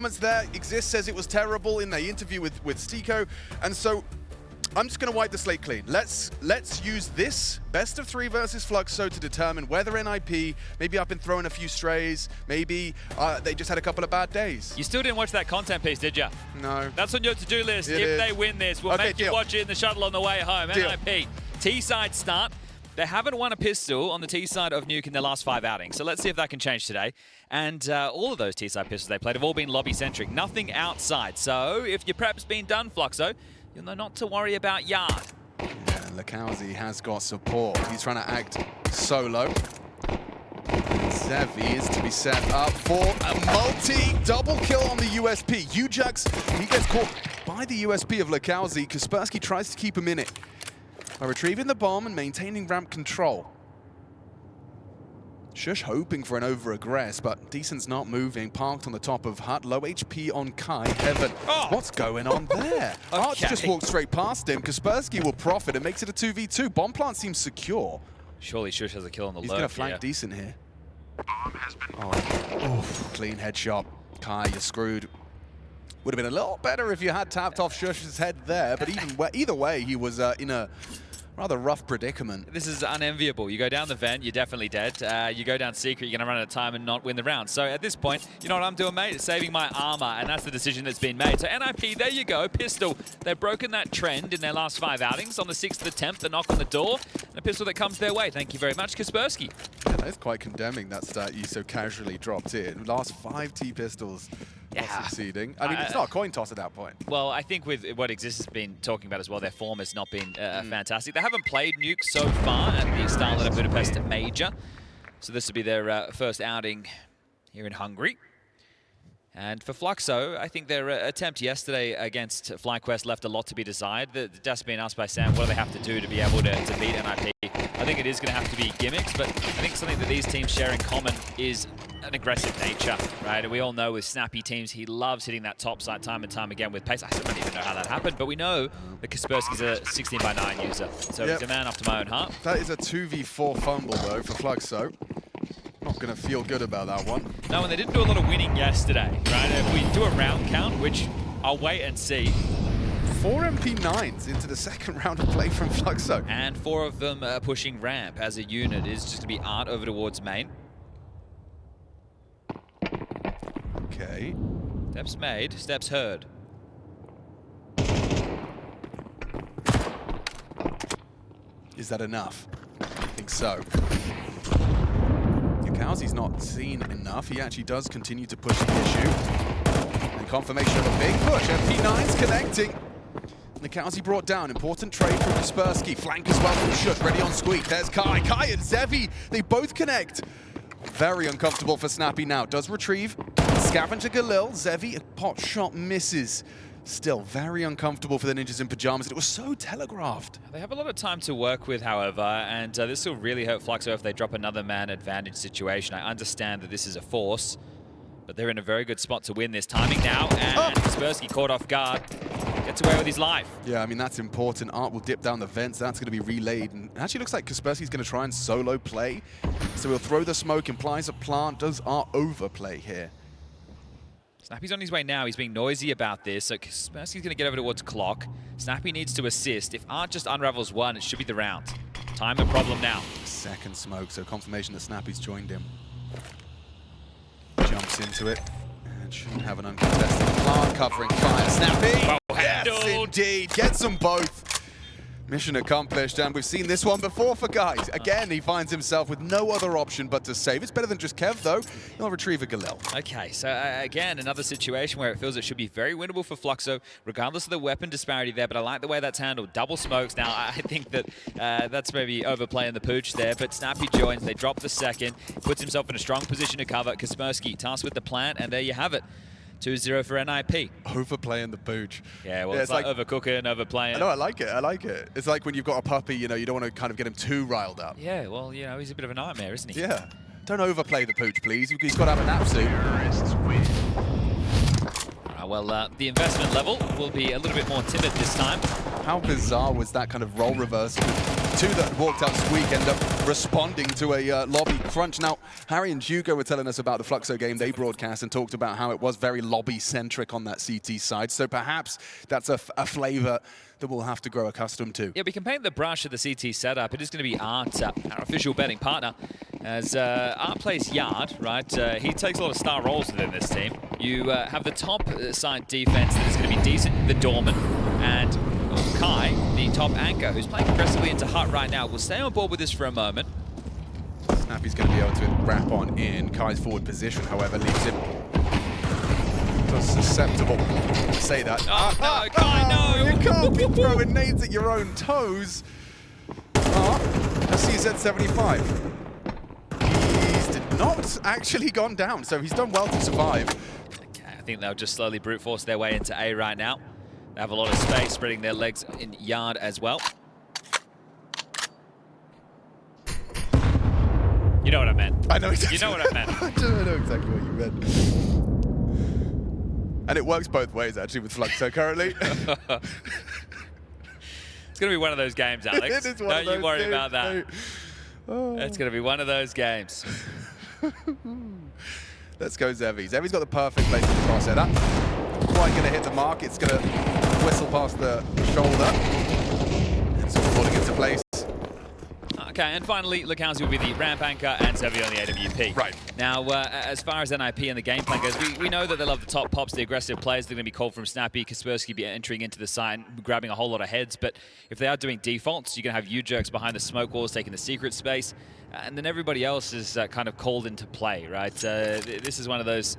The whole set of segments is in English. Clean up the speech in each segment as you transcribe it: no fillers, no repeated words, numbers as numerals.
There Exist says it was terrible in the interview with Stico, and so I'm just going to wipe the slate clean. Let's use this best of 3 versus Fluxo to determine whether NiP, maybe I've been throwing a few strays, maybe they just had a couple of bad days. You still didn't watch that content piece, did you? No. That's on your to-do list. It if is. They win this, we'll make you watch it in the shuttle on the way home. Deal. NiP, T-side start. They haven't won a pistol on the T-side of Nuke in their last 5 outings, so let's see if that can change today. And all of those T-side pistols they played have all been lobby-centric, nothing outside. So if your prep's been done, Fluxo, you'll know not to worry about yard. Yeah, xKacpersky has got support. He's trying to act solo. Zevi is to be set up for a multi-double kill on the USP. Ujax, he gets caught by the USP of xKacpersky. Kaspersky tries to keep him in it by retrieving the bomb and maintaining ramp control. Shush hoping for an over-aggress, but Decent's not moving, parked on the top of Hut. Low HP on Kai. Heaven, what's going on there? Arch just walked straight past him. Kaspersky will profit and makes it a 2v2. Bomb plant seems secure. Surely Shush has a kill on the low. He's going to flank Decent here. Oh, clean headshot. Kai, you're screwed. Would have been a lot better if you had tapped off Shush's head there, but either way, he was in a rather rough predicament. This is unenviable. You go down the vent, you're definitely dead. You go down secret, you're going to run out of time and not win the round. So at this point, you know what I'm doing, mate? It's saving my armor, and that's the decision that's been made. So NiP, there you go, pistol. They've broken that trend in their last 5 outings. On the 6th attempt, the knock on the door, and a pistol that comes their way. Thank you very much, Kaspersky. Yeah, that's quite condemning, that stat you so casually dropped in. Last 5 T-pistols. Not succeeding. I mean, it's not a coin toss at that point. Well, I think with what Exist has been talking about as well, their form has not been fantastic. They haven't played Nuke so far at the StarLadder Budapest Major. So this will be their first outing here in Hungary. And for Fluxo, I think their attempt yesterday against FlyQuest left a lot to be desired. That's been asked by Sam, what do they have to do to be able to beat NiP? I think it is going to have to be gimmicks, but I think something that these teams share in common is an aggressive nature, right? And we all know with snappy teams, he loves hitting that top side time and time again with pace. I don't even know how that happened, but we know that Kaspersky's a 16x9 user, so he's a man after my own heart. That is a 2v4 fumble, though, for Fluxo. Not going to feel good about that one. No, and they didn't do a lot of winning yesterday, right? If we do a round count, which I'll wait and see. 4 MP9s into the second round of play from Fluxo. And 4 of them pushing ramp as a unit. It is just going to be Art over towards main. Okay. Steps made, steps heard. Is that enough? I think so. xKacpersky's not seen enough. He actually does continue to push the issue. And confirmation of a big push. MP9's connecting. xKacpersky brought down. Important trade from Kaspersky. Flank as well from Shush. Ready on squeak. There's Kai. Kai and Zevi. They both connect. Very uncomfortable for Snappy now. Does retrieve. Scavenger Galil. Zevi. A pot shot misses. Still very uncomfortable for the Ninjas in Pajamas. It was so telegraphed. They have a lot of time to work with, however, and this will really hurt Fluxo if they drop another man advantage situation. I understand that this is a force, but they're in a very good spot to win this. Timing now, and Kaspersky caught off guard. Gets away with his life. Yeah, I mean, that's important. Art will dip down the vents. That's going to be relayed. And it actually looks like Kaspersky's going to try and solo play. So he'll throw the smoke, implies a plant. Does Art overplay here? Snappy's on his way now. He's being noisy about this. So Kaspersky's going to get over towards Clock. Snappy needs to assist. If Art just unravels one, it should be the round. Time and problem now. Second smoke, so confirmation that Snappy's joined him. Jumps into it. And shouldn't have an uncontested plant covering fire. Snappy! Well yes, indeed. Gets them both. Mission accomplished, and we've seen this one before for guys. Again, he finds himself with no other option but to save. It's better than just Kev, though. He'll retrieve a Galil. Okay, so again, another situation where it feels it should be very winnable for Fluxo, regardless of the weapon disparity there, but I like the way that's handled. Double smokes. Now, I think that that's maybe overplaying the pooch there, but Snappy joins. They drop the second, puts himself in a strong position to cover. Kaspersky tasked with the plant, and there you have it. 2-0 for NiP. Overplaying the pooch. Yeah, well, it's like overcooking, overplaying. I know, I like it, I like it. It's like when you've got a puppy, you know, you don't want to kind of get him too riled up. Yeah, well, you know, he's a bit of a nightmare, isn't he? Yeah. Don't overplay the pooch, please. He's got to have a nap soon. Well, the investment level will be a little bit more timid this time. How bizarre was that kind of role reversal? two that walked out this week end up responding to a lobby crunch. Now, Harry and Hugo were telling us about the Fluxo game they broadcast and talked about how it was very lobby-centric on that CT side. So perhaps that's a flavor that we'll have to grow accustomed to. Yeah, we can paint the brush of the CT setup. It is going to be Art, our official betting partner, as Art plays Yard, right? He takes a lot of star roles within this team. You have the top side defense that is going to be decent, the Dorman, and Kai, the top anchor, who's playing aggressively into Hut right now. We'll stay on board with this for a moment. Snappy's going to be able to wrap on in Kai's forward position, however, leaves him susceptible to say that. Oh, no, Kai, no! You can't be throwing nades at your own toes. Let's see, he's at 75. He's did not actually gone down, so he's done well to survive. Okay, I think they'll just slowly brute force their way into A right now. They have a lot of space, spreading their legs in Yard as well. You know what I meant. I know exactly. You know what I meant. I know exactly what you meant. And it works both ways, actually, with Fluxo currently. It's going to be one of those games, Alex. It is one Don't of those you worry games, about that. mate. Oh. It's going to be one of those games. Let's go Zevi. Zevi's got the perfect place in the crosshair. That's quite going to hit the mark. It's going to whistle past the shoulder. It's all falling into place. Okay, and finally, Lukowski will be the ramp anchor and Zevi on the AWP. Right. Now, as far as NiP and the game plan goes, we know that they love the top pops, the aggressive players. They're going to be called from Snappy, xKacpersky be entering into the site and grabbing a whole lot of heads. But if they are doing defaults, you're going to have U-Jerks behind the smoke walls, taking the secret space. And then everybody else is kind of called into play, right? This is one of those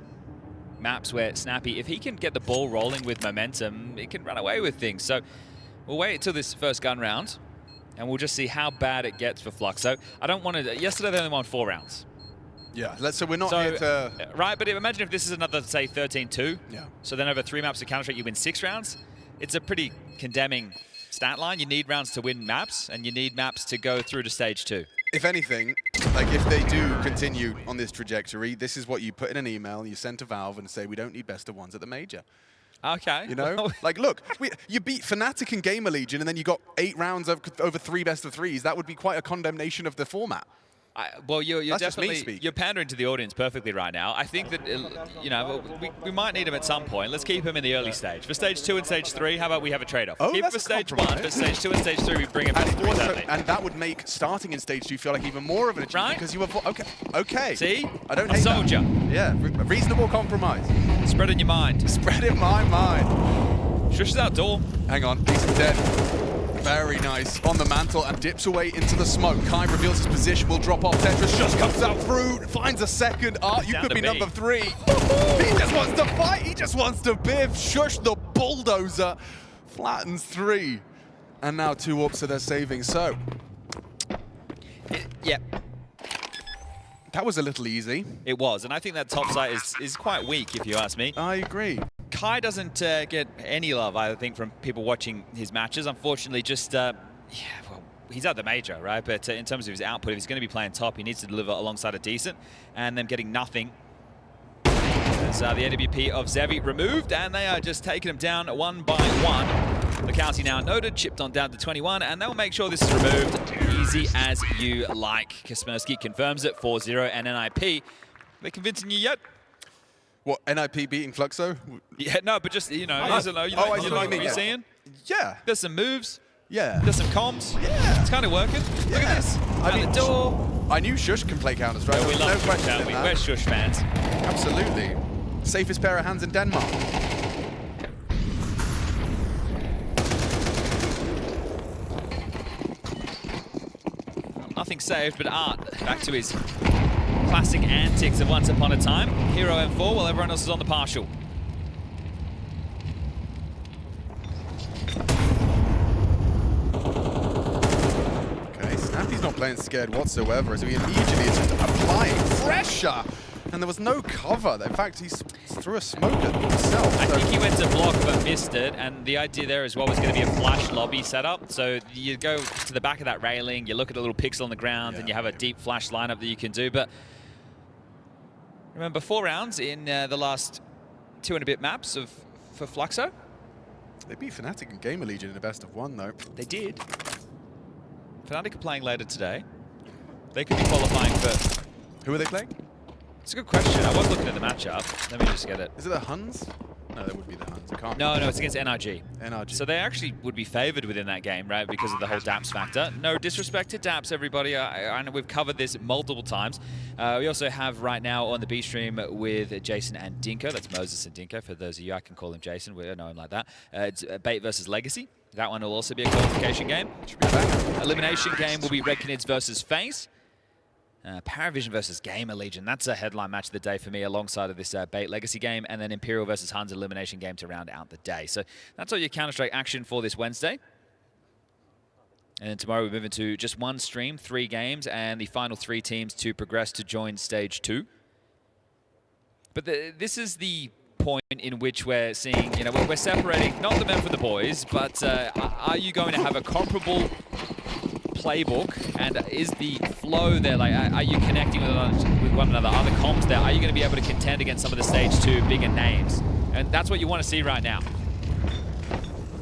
maps where Snappy, if he can get the ball rolling with momentum, it can run away with things. So we'll wait until this first gun round, and we'll just see how bad it gets for Fluxo. I don't want to... Yesterday, they only won 4 rounds. Yeah, so we're not here to... Right, but imagine if this is another, say, 13-2. Yeah. So then over 3 maps of Counter-Strike, you win 6 rounds. It's a pretty condemning stat line. You need rounds to win maps, and you need maps to go through to stage 2. If anything, like if they do continue on this trajectory, this is what you put in an email and you send to Valve and say, we don't need best of ones at the major. Okay. You know? Like, look, you beat Fnatic and Gamer Legion and then you got 8 rounds over 3 best of 3s. That would be quite a condemnation of the format. Well, you're That's definitely you're pandering to the audience perfectly right now. I think that you know we might need him at some point. Let's keep him in the early stage. For stage 2 and stage 3, how about we have a trade-off? Oh, keep him for stage 1, for stage 2 and stage 3, we bring him back. And that would make starting in stage 2 feel like even more of an achievement, right? because you have okay. See, I don't a hate soldier. That. Yeah, a reasonable compromise. Spread in your mind. Spread in my mind. Shush is outdoor. Hang on, he's dead. Very nice. On the mantle and dips away into the smoke. Kai reveals his position, will drop off Tetris. Just comes out through, finds a second. Art, you could be number 3. He just wants to fight. He just wants to biff. Shush the bulldozer. Flattens 3. And now 2 up, so they're saving. So. Yeah. That was a little easy. It was, and I think that top side is quite weak, if you ask me. I agree. Kai doesn't get any love, I think, from people watching his matches. Unfortunately, just, yeah, well, he's at the major, right? But in terms of his output, if he's going to be playing top, he needs to deliver alongside a decent, and them getting nothing. As the AWP of Zevi removed, and they are just taking him down 1 by 1. Lukowski now noted, chipped on down to 21, and they'll make sure this is removed. Easy as you like. xKacpersky confirms it, 4-0, and NiP. They convincing you yet? What, NiP beating Fluxo? Yeah, no, but just, you know, I see what what you're seeing? Yeah. There's some moves. Yeah. There's some comms. Yeah. It's kind of working. Yeah. Look at this. I mean, the door. I knew Shush can play Counter-Strike. Yeah, we love no Shush, question don't in we? that. We're Shush fans. Absolutely. Safest pair of hands in Denmark. Nothing saved, but Art back to his classic antics of once upon a time. Hero M4 while everyone else is on the partial. Okay, Snappy's not playing scared whatsoever, so he immediately is just applying pressure. And there was no cover. In fact, he threw a smoke at himself. I think he went to block but missed it, and the idea there as well was going to be a flash lobby setup. So you go to the back of that railing, you look at a little pixel on the ground, and you have a deep flash lineup that you can do. But remember, 4 rounds in the last 2 and a bit maps for Fluxo. They beat Fnatic and Gamer Legion in the best of 1, though. They did. Fnatic are playing later today. They could be qualifying for... Who are they playing? It's a good question. I was looking at the matchup. Let me just get it. Is it the Huns? No, that would be the Huns. I can't No, it's against NRG. NRG. So they actually would be favored within that game, right, because of the whole DAPS factor. No disrespect to DAPS, everybody. I know we've covered this multiple times. We also have right now on the B stream with Jason and Dinko. That's Moses and Dinko. For those of you, I can call him Jason. We don't know him like that. It's Bait versus Legacy. That one will also be a qualification game. Elimination game will be Red Canids versus FaZe. Paravision versus Gamer Legion. That's a headline match of the day for me alongside of this Bait Legacy game, and then Imperial versus Huns elimination game to round out the day. So that's all your Counter-Strike action for this Wednesday. And then tomorrow we move into just one stream, 3 games, and the final 3 teams to progress to join Stage 2. But this is the point in which we're seeing, you know, we're separating not the men from the boys, but are you going to have a comparable playbook, and is the flow there, like, are you connecting with one another? Are the comps there? Are you going to be able to contend against some of the Stage 2 bigger names? And that's what you want to see right now.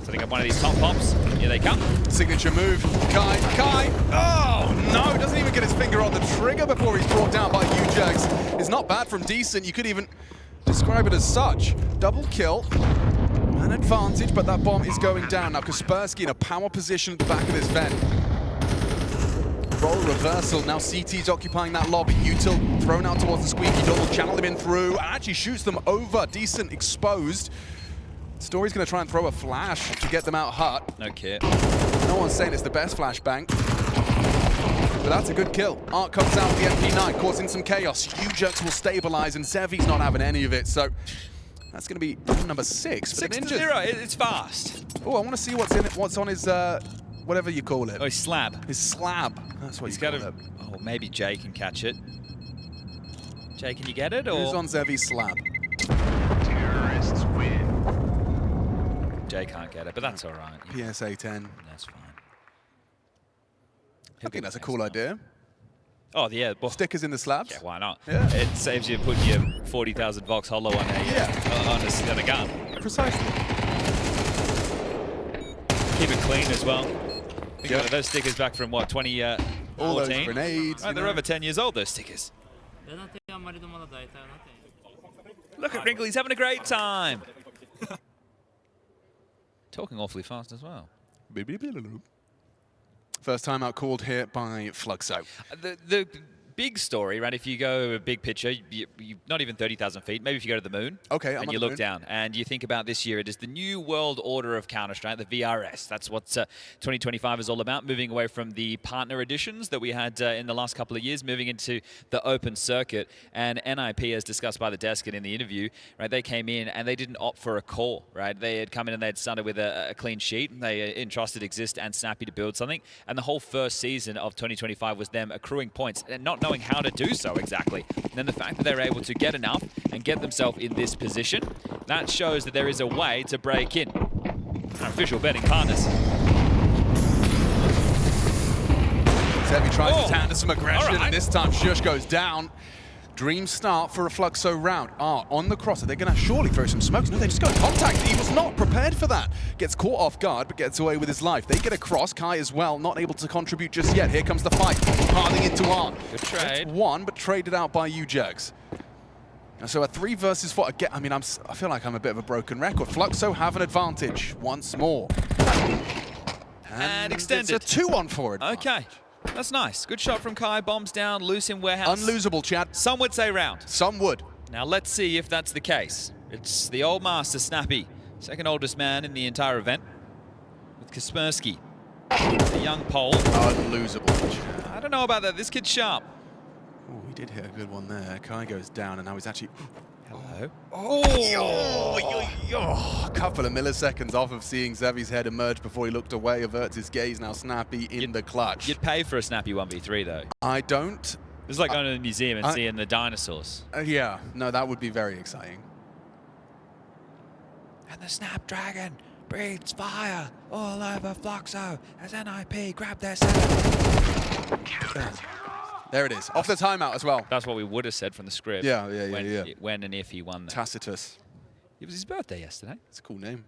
Setting up one of these top pops. Here they come. Signature move. Kai. Oh, no. Doesn't even get his finger on the trigger before he's brought down by UJax. It's not bad from Decent. You could even describe it as such. Double kill. An advantage, but that bomb is going down. Now Kaspersky in a power position at the back of this vent. Roll reversal. Now CT's occupying that lobby. Util thrown out towards the squeaky door. Channel him in through. Actually shoots them over. Decent exposed. Story's going to try and throw a flash to get them out hut. No kit. No one's saying it's the best flashbang. But that's a good kill. Art comes out with the MP9, causing some chaos. UJax will stabilize, and Zevi's not having any of it. So that's going to be number 6. 6-0. It's fast. Oh, I want to see what's in it. What's on his whatever you call it. Oh, his slab. His slab. That's what he's got. Oh, maybe Jay can catch it. Jay, can you get it? Or who's on Zevi's slab? Terrorists win. Jay can't get it, but that's all right. PSA 10. That's fine. I think that's a cool idea. Oh, yeah. Well, stickers in the slabs? Yeah, why not? Yeah. It saves you putting your 40,000 Vox holo on a gun. Precisely. Keep it clean as well. Think about it, those stickers back from, what, 2014? All those grenades. Right, they're over 10 years old, those stickers. Look at Wrinkle, he's having a great time. Talking awfully fast as well. First time out called here by Fluxo. The big story, right? If you go a big picture, you not even 30,000 feet. Maybe if you go to the moon, okay, and you look down, and you think about this year, it is the new world order of Counter-Strike, the VRS. That's what 2025 is all about. Moving away from the partner editions that we had in the last couple of years, moving into the open circuit. And NiP, as discussed by the desk and in the interview, right? They came in and they didn't opt for a core, right? They had come in and they had started with a clean sheet. They entrusted Exist and Snappy to build something, and the whole first season of 2025 was them accruing points and not knowing how to do so exactly. And then the fact that they're able to get enough and get themselves in this position, that shows that there is a way to break in. Our official betting partners. Zevi tries to tap some aggression, and this time Shush goes down. Dream start for a Fluxo round. On the crosser, they're going to surely throw some smokes. No, they just got contact. He was not prepared for that. Gets caught off guard, but gets away with his life. They get across. Kai as well, not able to contribute just yet. Here comes the fight. Harding into Art. Good trade. It's one, but traded out by UJax. So a 3 versus 4. Again, I mean, I feel like I'm a bit of a broken record. Fluxo have an advantage once more. And extended. It's a 2-on-4 advantage. Okay. That's nice. Good shot from Kai. Bombs down. Loose in warehouse. Unlosable, Chad. Some would say round. Some would. Now let's see if that's the case. It's the old master, Snappy. Second oldest man in the entire event. With Kaspersky. The young Pole. Unlosable, Chad. I don't know about that. This kid's sharp. Oh, he did hit a good one there. Kai goes down, and now he's actually... Hello. A couple of milliseconds off of seeing Zevi's head emerge before he looked away, averts his gaze. Now Snappy in the clutch. You'd pay for a Snappy 1v3, though. I don't. It's like going to the museum and seeing the dinosaurs. Yeah, no, that would be very exciting. And the Snapdragon breathes fire all over Fluxo as NiP grab their center. There it is. Off the timeout as well. That's what we would have said from the script. Yeah. When and if he won that. Tacitus. It was his birthday yesterday. It's a cool name.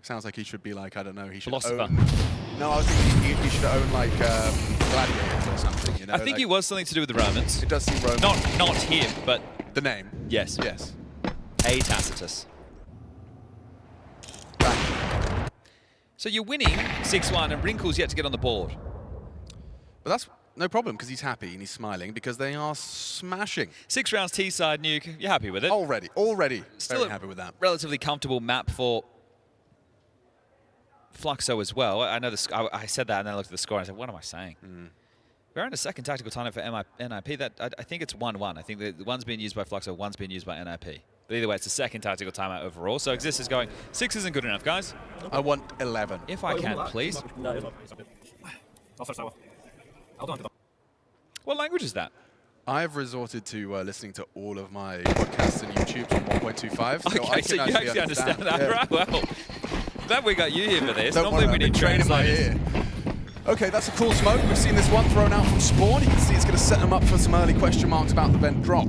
Sounds like he should be like, I don't know, he should Philosopher. own... No, I was thinking he should own like gladiators or something, you know? I think like, it was something to do with the Romans. It does seem Roman. Not him, but... The name? Yes. Yes. A Tacitus. Right. So you're winning 6-1 and Wrinkle's yet to get on the board. But that's no problem because he's happy and he's smiling because they are smashing. 6 rounds T-side, Nuke. You're happy with it? Already. Still Very happy with that. Relatively comfortable map for Fluxo as well. I know I said that and then I looked at the score and I said, what am I saying? We're in a second tactical timeout for NiP. I think it's 1-1. I think the one's being used by Fluxo, one's being used by NiP. But either way, it's the second tactical timeout overall. So Exist is going, 6 isn't good enough, guys. I want 11. If I can, please. What language is that? I've resorted to listening to all of my podcasts and YouTube on 1.25. So Okay, so you actually understand that, yeah. right? Well, glad we got you here for this. Don't Normally worry, we I've need been training my translators. ear. Okay, that's a cool smoke. We've seen this one thrown out from Spawn. You can see it's going to set them up for some early question marks about the vent drop.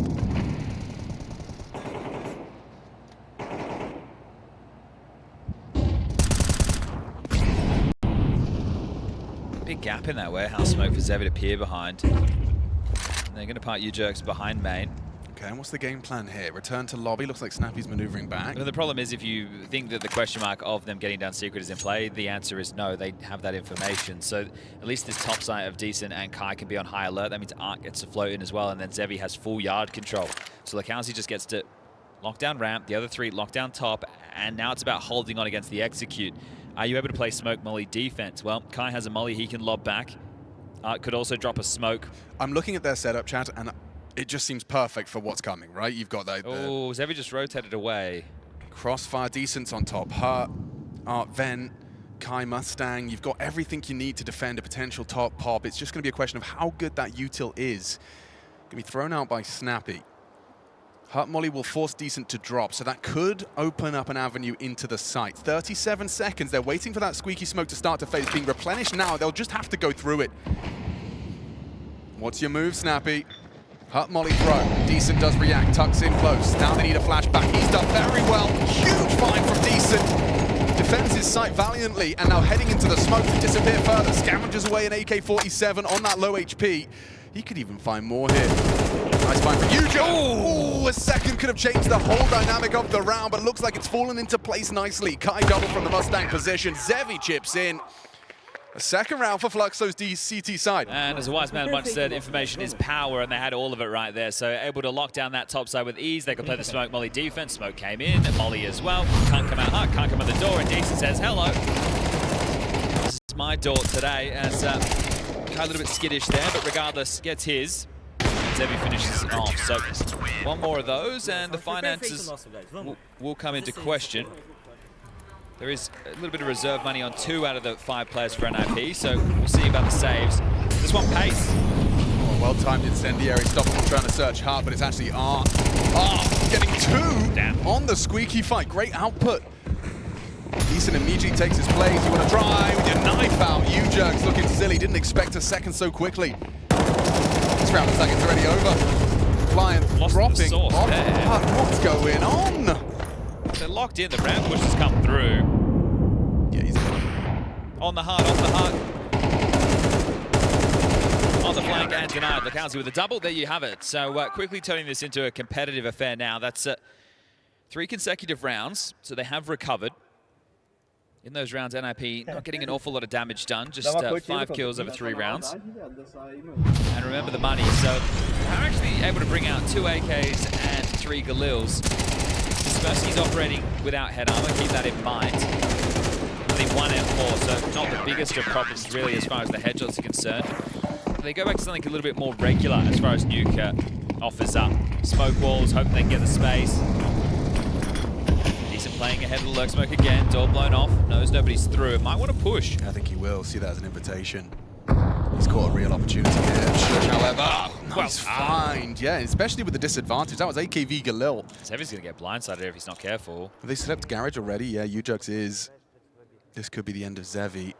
Big gap in that warehouse smoke for Zevi to peer behind. And they're going to park U-Jerks behind main. Okay, and what's the game plan here? Return to lobby. Looks like Snappy's maneuvering back. But the problem is if you think that the question mark of them getting down secret is in play, the answer is no, they have that information. So at least this top side of Decent and Kai can be on high alert. That means Art gets to float in as well, and then Zevi has full yard control. So Lakowski just gets to lock down ramp, the other 3 lock down top, and now it's about holding on against the execute. Are you able to play smoke molly defense? Well, Kai has a molly he can lob back. Art could also drop a smoke. I'm looking at their setup, chat, and it just seems perfect for what's coming, right? You've got the Oh, Zevi just rotated away. Crossfire Decents on top. Hurt, Art Vent, Kai Mustang. You've got everything you need to defend a potential top pop. It's just going to be a question of how good that util is. Going to be thrown out by Snappy. Hurt Molly will force Decent to drop, so that could open up an avenue into the site. 37 seconds. They're waiting for that squeaky smoke to start to fade. It's being replenished now. They'll just have to go through it. What's your move, Snappy? Hurt Molly throw. Decent does react, tucks in close. Now they need a flashback. He's done very well. Huge find from Decent. Defends his site valiantly, and now heading into the smoke to disappear further. Scavengers away an AK-47 on that low HP. He could even find more here. Nice find from Yujo. Oh, a second could have changed the whole dynamic of the round, but looks like it's fallen into place nicely. Kai double from the Mustang position. Zevi chips in. A second round for Fluxo's DCT side. And as a wise man once said, information is power, and they had all of it right there. So able to lock down that top side with ease. They could play the smoke molly defense. Smoke came in, and molly as well. Can't come out hard, can't come out the door, and Decent says, hello. This is my door today, as Kai a little bit skittish there, but regardless, gets his. Zevi finishes it off. So one more of those, and the finances will come into question. There is a little bit of reserve money on 2 out of the 5 players for NiP, so we'll see about the saves. This one pace. Oh, well-timed incendiary. Stop from trying to search hard, but it's actually Art. Art getting 2 on the squeaky fight. Great output. Decent immediately takes his place. You want to try with your knife out. U-Jerks looking silly. Didn't expect a second so quickly. This round looks like it's already over. Flying, dropping on Art. What's going on? They're locked in. The ramp push has come through. Yeah, he's on the heart, on the heart. On the flank and denied. Lakowski with a double. There you have it. So quickly turning this into a competitive affair now. That's 3 consecutive rounds. So they have recovered. In those rounds, NiP not getting an awful lot of damage done. Just 5 kills over 3 rounds. And remember the money. So they're actually able to bring out 2 AKs and 3 Galils. Xkapersky's operating without head armor, keep that in mind. Only 1 M4, so not the biggest of problems really as far as the headshots are concerned. They go back to something a little bit more regular as far as Nuke offers up. Smoke walls, hoping they can get the space. Decent playing ahead of the lurk smoke again, door blown off, knows nobody's through. Might want to push. I think he will see that as an invitation. He's caught a real opportunity here. However, nice find. Yeah, especially with the disadvantage. That was AKV Galil. Zevi's going to get blindsided if he's not careful. Have they slipped garage already? Yeah, U-Jerks is. This could be the end of Zevi.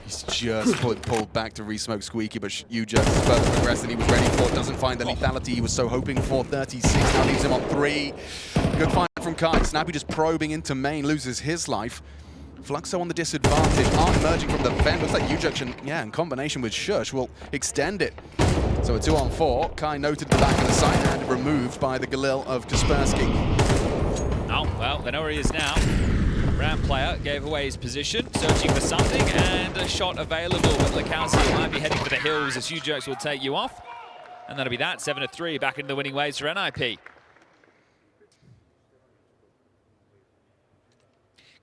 He's just pulled back to re-smoke Squeaky, but U-Jerks is further progressed than he was ready for. Doesn't find the lethality he was so hoping for. 36 now leaves him on 3. Good find from from Kai. Snappy just probing into main, loses his life. Fluxo on the disadvantage. Art emerging from the vent. Looks like Ujux, in combination with Shush, will extend it. So a 2-on-4. Kai noted the back of the site and removed by the Galil of Kaspersky. Oh, well, they know where he is now. Ramp player gave away his position, searching for something, and a shot available. But xKacpersky might be heading for the hills as Ujux will take you off. And that'll be that. 7-3, back into the winning ways for NiP.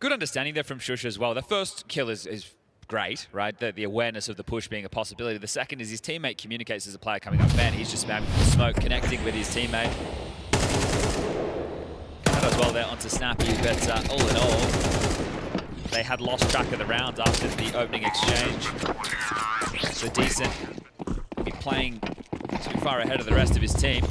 Good understanding there from Shush as well. The first kill is great, right? The awareness of the push being a possibility. The second is his teammate communicates as a player coming up vent. He's just spamming the smoke, connecting with his teammate. As well there onto Snappy, but all in all, they had lost track of the round after the opening exchange. So Decent will be playing too far ahead of the rest of his team.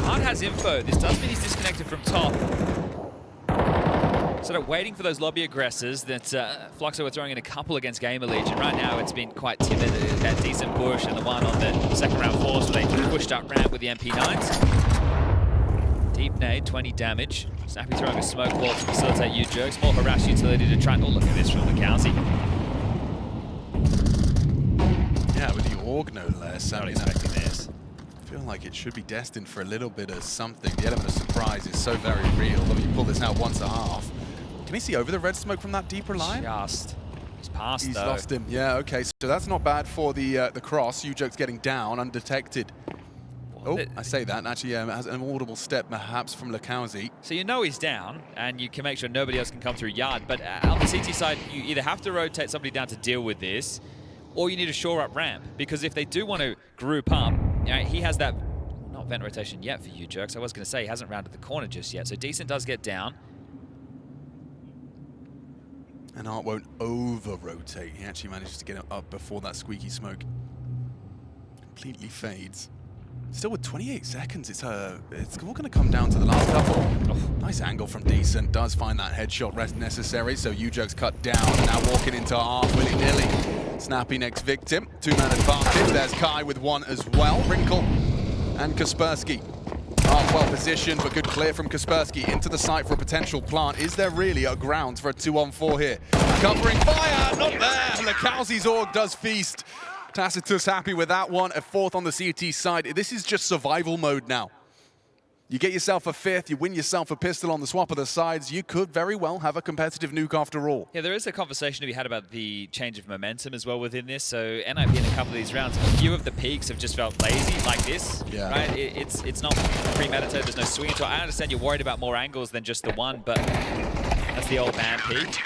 Hard has info. This does mean he's disconnected from top. Sort of waiting for those lobby aggressors that Fluxo were throwing in a couple against Gamer Legion. Right now it's been quite timid, that Decent push and the one on the second round force where they pushed up ramp with the MP9s. Deep nade, 20 damage. Snappy throwing a smoke wall to facilitate Ujux. More harass utility to try. Oh, look at this from xKacpersky. Yeah, with the Org no less. Not expecting this. I feel like it should be destined for a little bit of something. The element of surprise is so very real. Although you pull this out once a half. Can he see over the red smoke from that deeper line? Just. He's passed, He's though. lost him. Yeah, okay. So that's not bad for the cross. Ujux getting down, undetected. Oh, I say that. Actually, has an audible step perhaps from xKacpersky. So you know he's down, and you can make sure nobody else can come through yard. But on the CT side, you either have to rotate somebody down to deal with this, or you need to shore up ramp. Because if they do want to group up, he has that, not vent rotation yet for Ujux. I was going to say he hasn't rounded the corner just yet. So Decent does get down. And Art won't over-rotate. He actually manages to get it up before that squeaky smoke completely fades. Still with 28 seconds, it's all going to come down to the last couple. Oh, nice angle from Decent. Does find that headshot rest necessary, so Ujux cut down, and now walking into Art willy-nilly. Snappy next victim. Two-man advantage. There's Kai with one as well. Wrinkle and Kaspersky. Art well positioned, but good clear from Kaspersky into the site for a potential plant. Is there really a grounds for a 2-on-4 here? Covering fire, not there. xKacpersky's Org does feast. Tacitus happy with that one. A fourth on the CT side. This is just survival mode now. You get yourself a fifth, you win yourself a pistol on the swap of the sides, you could very well have a competitive nuke after all. Yeah, there is a conversation to be had about the change of momentum as well within this. So NiP in a couple of these rounds, a few of the peaks have just felt lazy like this, right? It's not premeditated, there's no swing into it. I understand you're worried about more angles than just the one, but that's the old man peak.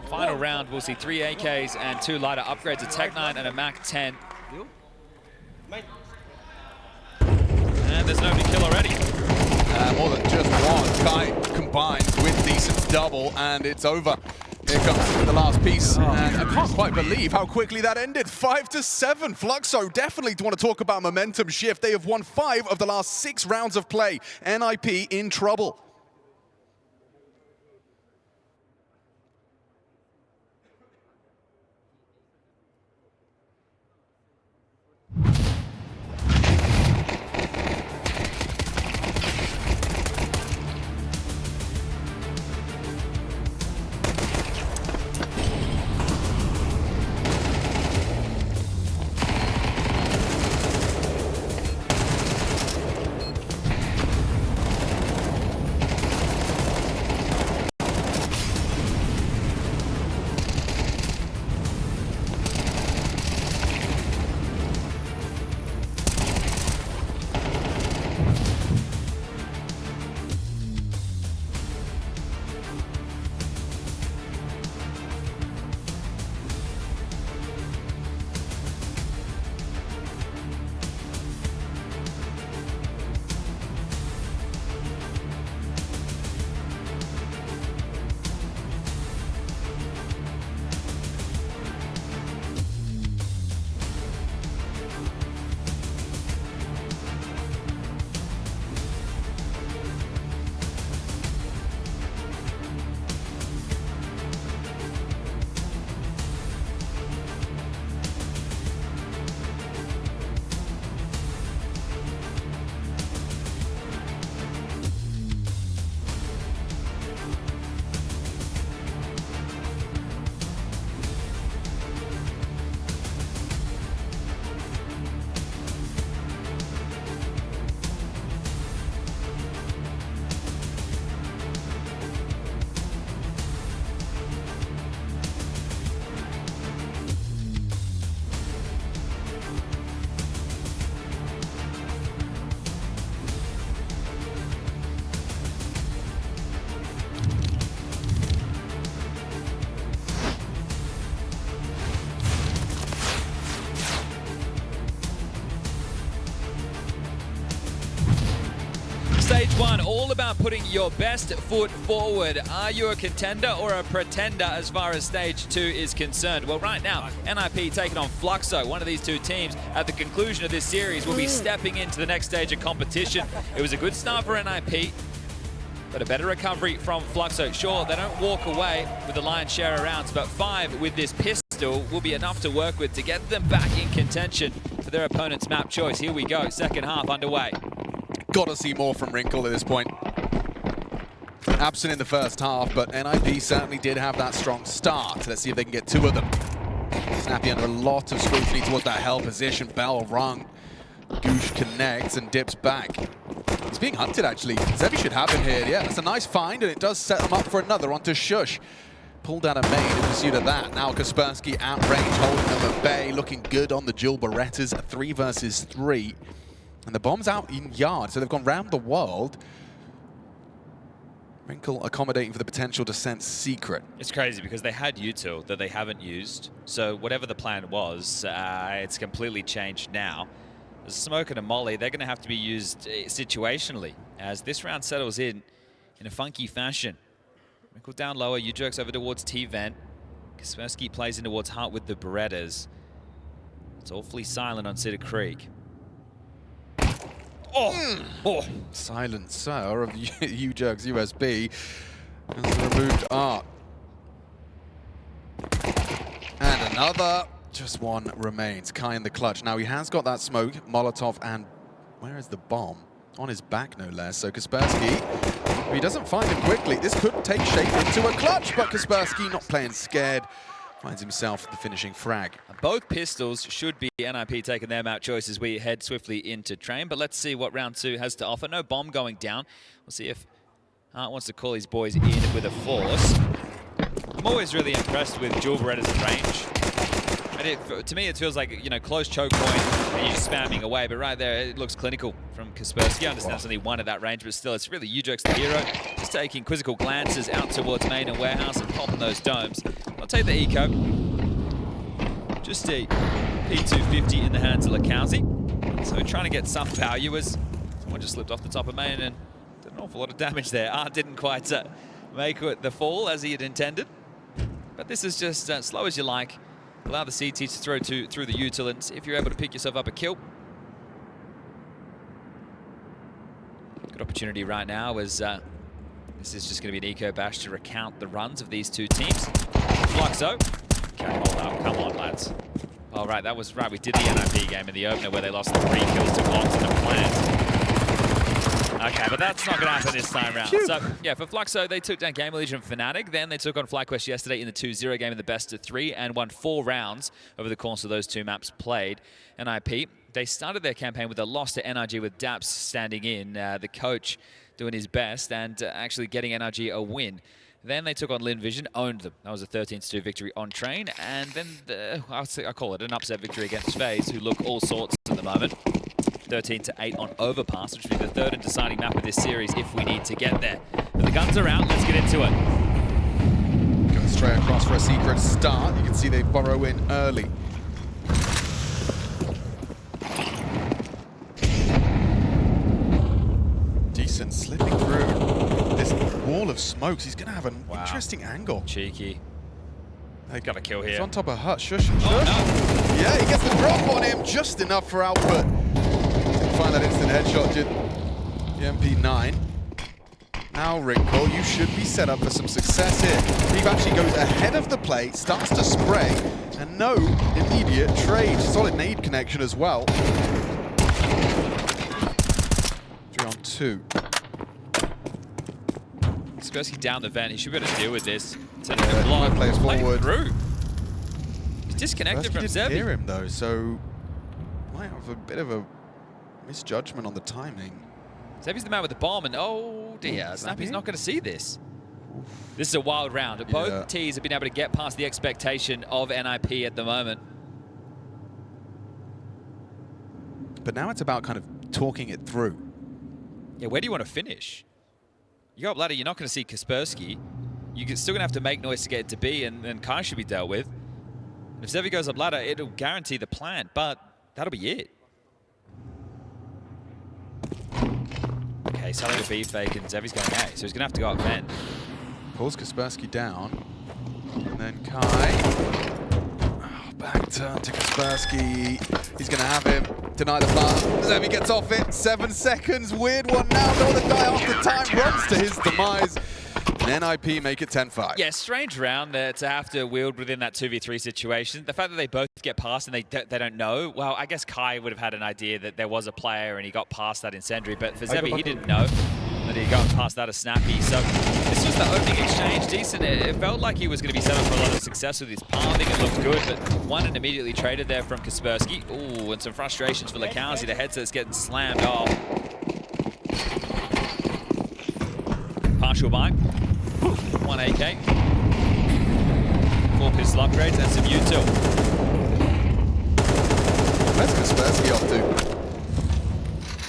Final round, we'll see 3 AKs and 2 lighter upgrades, a Tech-9 and a Mac-10. And there's nobody kill already. More than just one. Kai combined with Decent's double, and it's over. Here comes the last piece, and I can't quite believe how quickly that ended. 5-7. Fluxo definitely want to talk about momentum shift. They have won 5 of the last 6 rounds of play. NiP in trouble. Stage 1, all about putting your best foot forward. Are you a contender or a pretender as far as Stage 2 is concerned? Well, right now, NiP taking on Fluxo. One of these two teams at the conclusion of this series will be stepping into the next stage of competition. It was a good start for NiP, but a better recovery from Fluxo. Sure, they don't walk away with the lion's share of rounds, but 5 with this pistol will be enough to work with to get them back in contention for their opponent's map choice. Here we go, second half underway. Got to see more from Wrinkle at this point. Absent in the first half, but NiP certainly did have that strong start. Let's see if they can get 2 of them. Snappy under a lot of scrutiny towards that hell position. Bell rung. Goosh connects and dips back. He's being hunted, actually. Zevi should have him here. Yeah, that's a nice find, and it does set him up for another onto Shush. Pulled out a main in pursuit of that. Now Kaspersky out range, holding them at bay, looking good on the dual Berettas. 3 versus 3. And the bomb's out in yard, so they've gone round the world. Wrinkle accommodating for the potential to sense secret. It's crazy because they had util that they haven't used. So whatever the plan was, it's completely changed now. There's a smoke and a molly. They're going to have to be used situationally as this round settles in a funky fashion. Wrinkle down lower, U-jerks over towards T-Vent. Kaspersky plays in towards Heart with the Berettas. It's awfully silent on Cedar Creek. Oh! Silencer of U-jerks USB has removed Art. And another. Just 1 remains. Kai in the clutch. Now he has got that smoke, Molotov, and where is the bomb? On his back, no less. So Kaspersky, he doesn't find it quickly. This could take shape into a clutch, but Kaspersky, not playing scared, finds himself the finishing frag. Both pistols should be NiP taking their map choice as we head swiftly into train, but let's see what round 2 has to offer. No bomb going down. We'll see if Hart wants to call his boys in with a force. I'm always really impressed with dual Berettas at range. And to me, it feels like, you know, close choke point and you're just spamming away. But right there, it looks clinical from Kaspersky. I understand it's only 1 at that range, but still, it's really U-jerks the hero. Just taking quizzical glances out towards main and warehouse and popping those domes. I'll take the eco. Just a P250 in the hands of Lakowski. So trying to get some value as someone just slipped off the top of main and did an awful lot of damage there. Art didn't quite make it the fall as he had intended. But this is just slow as you like. Allow the CT to throw through the util and see if you're able to pick yourself up a kill. Good opportunity right now as this is just going to be an eco bash to recount the runs of these two teams. Fluxo. Okay, hold up. Come on, lads. All right, that was right. We did the NiP game in the opener where they lost 3 kills to Blocks and a plant. Okay, but that's not going to happen this time round. So, yeah, for Fluxo, they took down Game Legion Fnatic. Then they took on FlyQuest yesterday in the 2-0 game in the best of 3 and won 4 rounds over the course of those 2 maps played. NiP, they started their campaign with a loss to NRG with Daps standing in, the coach doing his best and actually getting NRG a win. Then they took on Lin Vision, owned them. That was a 13-2 victory on train. And then I call it an upset victory against FaZe, who look all sorts at the moment. 13-8 on Overpass, which will be the 3rd and deciding map of this series if we need to get there. But the guns are out, let's get into it. Going straight across for a secret start. You can see they burrow in early. Decent, slipping through this wall of smokes. He's going to have an interesting angle. Cheeky. They got a kill here. He's on top of Hut. Shush. Oh, no. Yeah, he gets the drop on him, just enough for output. Find that instant headshot, did the MP9. Now, Wrinkle, you should be set up for some success here. Steve actually goes ahead of the play, starts to spray, and no immediate trade. Solid nade connection as well. 3 on 2. Kaspersky down the vent. He should be able to deal with this. Sending the block. Plays forward. Through. He's disconnected from didn't Zevi. hear him though, so might have a bit of a misjudgment on the timing. Zevi's the man with the bomb, and oh dear, Snappy's not going to see this. This is a wild round. Both teams have been able to get past the expectation of NiP at the moment. But now it's about kind of talking it through. Yeah, where do you want to finish? You go up ladder, you're not going to see Kaspersky. You're still going to have to make noise to get it to B, and Kai should be dealt with. And if Zevi goes up ladder, it'll guarantee the plant, but that'll be it. Okay, he's selling a B fake and Zevi's going A, so he's going to have to go up vent. Pulls Kaspersky down. And then Kai. Oh, back turn to Kaspersky. He's going to have him. Deny the pass. Zevi gets off it. 7 seconds. Weird one now. Don't want to die off the time. Runs to his demise. And NiP make it 10-5. Yeah, strange round there to have to wield within that 2v3 situation. The fact that they both get past and they don't know, well, I guess Kai would have had an idea that there was a player and he got past that incendiary, but for Zevi, he didn't know that he got past that as Snappy. So this was the opening exchange. Decent. It felt like he was going to be set up for a lot of success with his palming. It looked good, but one and immediately traded there from Kaspersky. Ooh, and some frustrations for xKacpersky. The headset's getting slammed off. Partial buy. 1 AK. 4 pistol upgrades and some util. Where's Kaspersky off to?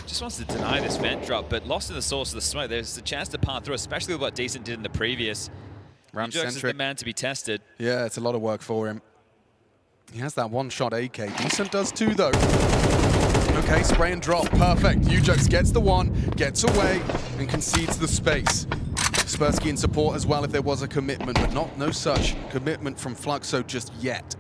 Just wants to deny this vent drop, but lost in the source of the smoke. There's a chance to part through, especially with what Decent did in the previous. Ramp-centric. Is the man to be tested. Yeah, it's a lot of work for him. He has that one-shot AK. Decent does too, though. Okay, spray and drop. Perfect. Ujux gets the one, gets away, and concedes the space. Kaspersky in support as well if there was a commitment, but no such commitment from Fluxo just yet.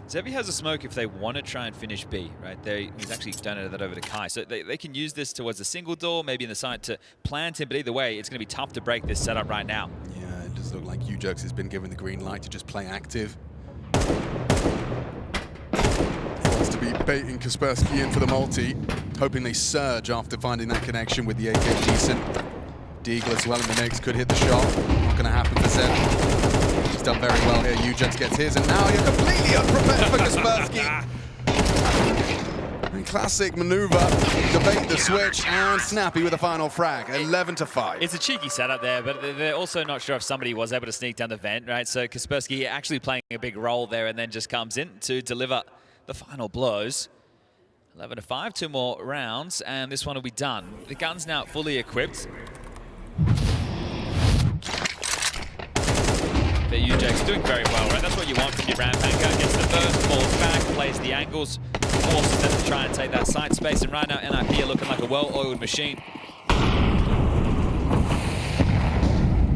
Zevi has a smoke if they want to try and finish B, right? He's actually donated that over to Kai. So they can use this towards a single door, maybe in the side to plant him, but either way, it's going to be tough to break this setup right now. Yeah, it does look like Ujux has been given the green light to just play active. Wants to be baiting Kaspersky in for the multi, hoping they surge after finding that connection with the AK Decent. Deagle as well in the mix, could hit the shot. Not going to happen for Zev. He's done very well here. Ujux gets his, and now you're completely unprepared for Kaspersky. And classic maneuver, debate the switch, and Snappy with a final frag, 11-5. It's a cheeky setup there, but they're also not sure if somebody was able to sneak down the vent, right? So Kaspersky actually playing a big role there and then just comes in to deliver the final blows. 11-5, 2 more rounds, and this one will be done. The gun's now fully equipped. But Ujux doing very well, right? That's what you want from your ramp anchor. Gets the burst, falls back, plays the angles, forces them to try and take that side space. And right now, NiP are looking like a well-oiled machine.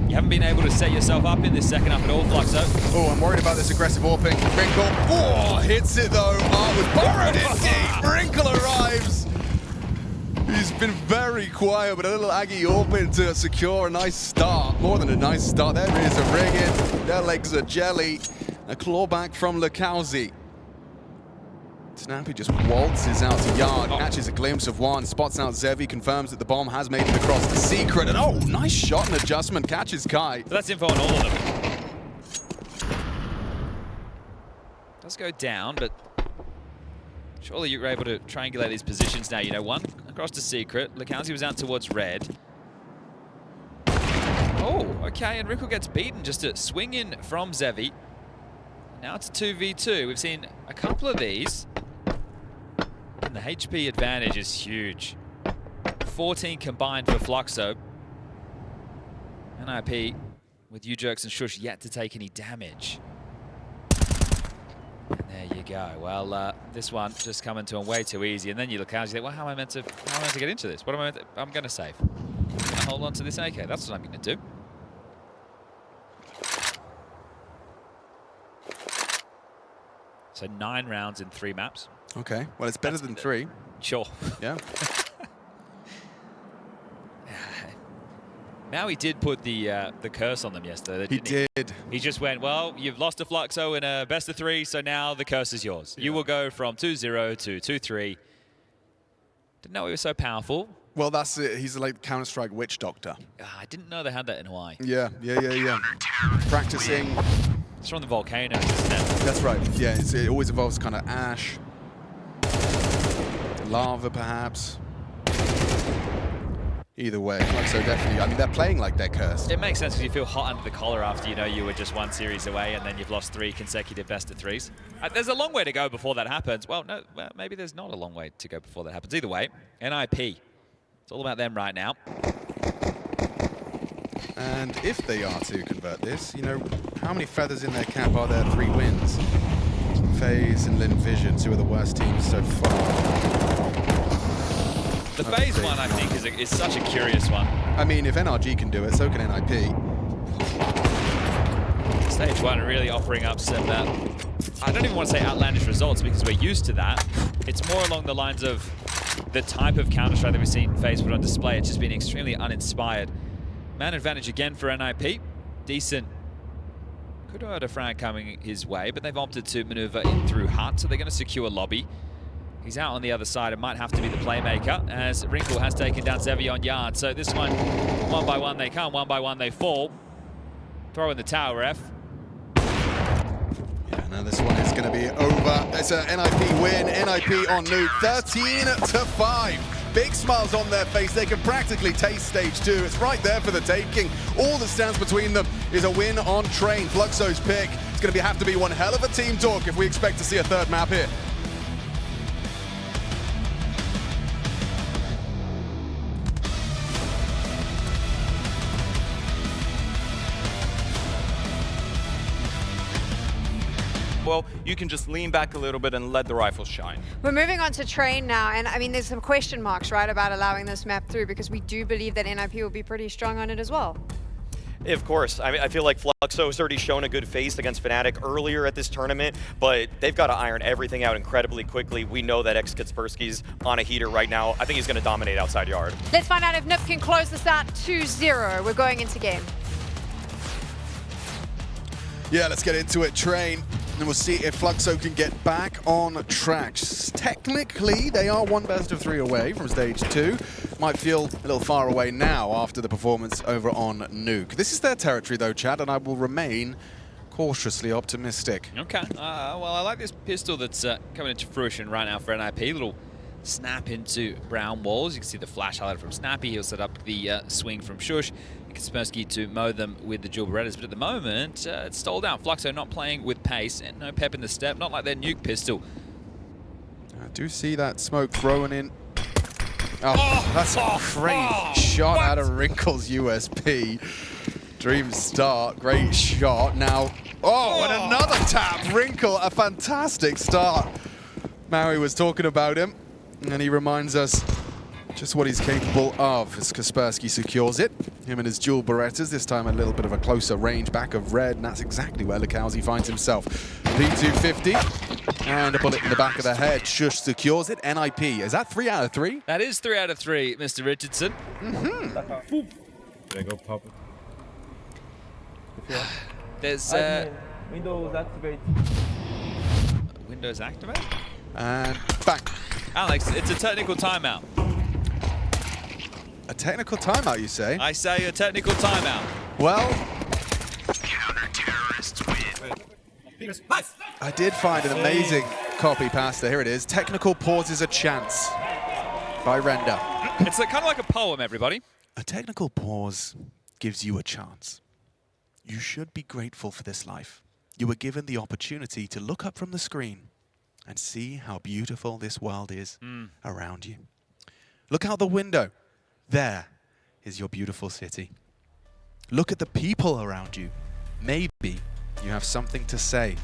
You haven't been able to set yourself up in this second up at all, Fluxo. Oh, I'm worried about this aggressive AWPing. Wrinkle, oh, hits it though. Oh, was borrowed indeed. Wrinkle arrives. He's been very quiet, but a little Aggie AWPing to secure a nice start. More than a nice start. There is a ring in. Their legs are jelly. A clawback from xKacpersky. Snappy just waltzes out to yard, catches a glimpse of one, spots out Zevi, confirms that the bomb has made it across the secret, and oh, nice shot and adjustment, catches Kai. So that's info on all of them. Does go down, but surely you're able to triangulate these positions now. You know, one across to secret. xKacpersky was out towards red. Oh, okay, and Rickle gets beaten just to swing in from Zevi. Now it's a 2v2. We've seen a couple of these. And the HP advantage is huge. 14 combined for Fluxo. NiP with Ujux and Shush yet to take any damage. And there you go. Well, this one just coming to him way too easy. And then you look out, you think, well, how am I meant to get into this? What am I meant to, I'm going to save. Hold on to this AK. That's what I'm going to do. So 9 rounds in 3 maps. Okay, well, it's better than 3. Sure. Yeah. Now he did put the curse on them yesterday, didn't he? Did. He just went, well, you've lost to Fluxo in a best of 3, so now the curse is yours. Yeah. You will go from 2-0 to 2-3. Didn't know he was so powerful. Well, that's it. He's like Counter-Strike witch doctor. I didn't know they had that in Hawaii. Yeah. Practicing. It's from the volcano, isn't it? That's right. Yeah, it always involves kind of ash, lava, perhaps. Either way, so definitely. I mean, they're playing like they're cursed. It makes sense because you feel hot under the collar after you know you were just 1 series away and then you've lost 3 consecutive best of 3s. There's a long way to go before that happens. Well, no, maybe there's not a long way to go before that happens. Either way, NiP. It's all about them right now. And if they are to convert this, you know, how many feathers in their cap are there? 3 wins. FaZe and Lin Vision, 2 of the worst teams so far. The phase one, I think, is such a curious one. I mean, if NRG can do it, so can NiP. Stage one really offering up some, I don't even want to say outlandish results because we're used to that. It's more along the lines of the type of Counter-Strike that we've seen phase put on display. It's just been extremely uninspired. Man advantage again for NiP. Decent. Could have had a frag coming his way, but they've opted to maneuver in through Hut, so they're going to secure lobby. He's out on the other side. It might have to be the playmaker, as Wrinkle has taken down Zevi on Yard. So this one by one they come, one by one they fall. Throw in the tower, ref. Yeah, now this one is going to be over. It's a NiP win. NiP on Nuke, 13-5. Big smiles on their face. They can practically taste stage 2. It's right there for the taking. All that stands between them is a win on Train. Fluxo's pick. It's going to have to be one hell of a team talk if we expect to see a third map here. Well, you can just lean back a little bit and let the rifles shine. We're moving on to Train now, and I mean, there's some question marks, right, about allowing this map through, because we do believe that NiP will be pretty strong on it as well. Of course. I mean, I feel like Fluxo has already shown a good face against Fnatic earlier at this tournament, but they've got to iron everything out incredibly quickly. We know that xKacpersky's on a heater right now. I think he's going to dominate outside yard. Let's find out if NiP can close this out 2-0. We're going into game. Yeah, let's get into it. Train. And we'll see if Fluxo can get back on track. Technically, they are one best of 3 away from stage 2. Might feel a little far away now after the performance over on Nuke. This is their territory, though, Chad, and I will remain cautiously optimistic. Okay. Well, I like this pistol that's coming into fruition right now for NiP. Little snap into brown walls. You can see the flash highlighted from Snappy. He'll set up the swing from Shush. xKacpersky to mow them with the dual Berettas, but at the moment, it's stalled out. Fluxo not playing with pace and no pep in the step, not like their Nuke pistol. I do see that smoke thrown in. Oh, that's a great shot out of Wrinkle's USP. Dream start, great shot. Now, and another tap. Wrinkle, a fantastic start. Maui was talking about him, and he reminds us just what he's capable of as Kaspersky secures it. Him and his dual Berettas, this time a little bit of a closer range back of red, and that's exactly where Lekowski finds himself. P250, and a bullet in the back of the head. Shush secures it. NiP, is that 3 out of 3? That is 3 out of 3, Mr. Richardson. There go pop it. There's Windows activate. Windows activate? And bang. Alex, it's a technical timeout. A technical timeout, you say? I say a technical timeout. Well, Counter-terrorists win. I did find an amazing copy pasta. Here it is. Technical pause is a chance by Render. It's kind of like a poem, everybody. A technical pause gives you a chance. You should be grateful for this life. You were given the opportunity to look up from the screen and see how beautiful this world is around you. Look out the window. There is your beautiful city. Look at the people around you. Maybe you have something to say.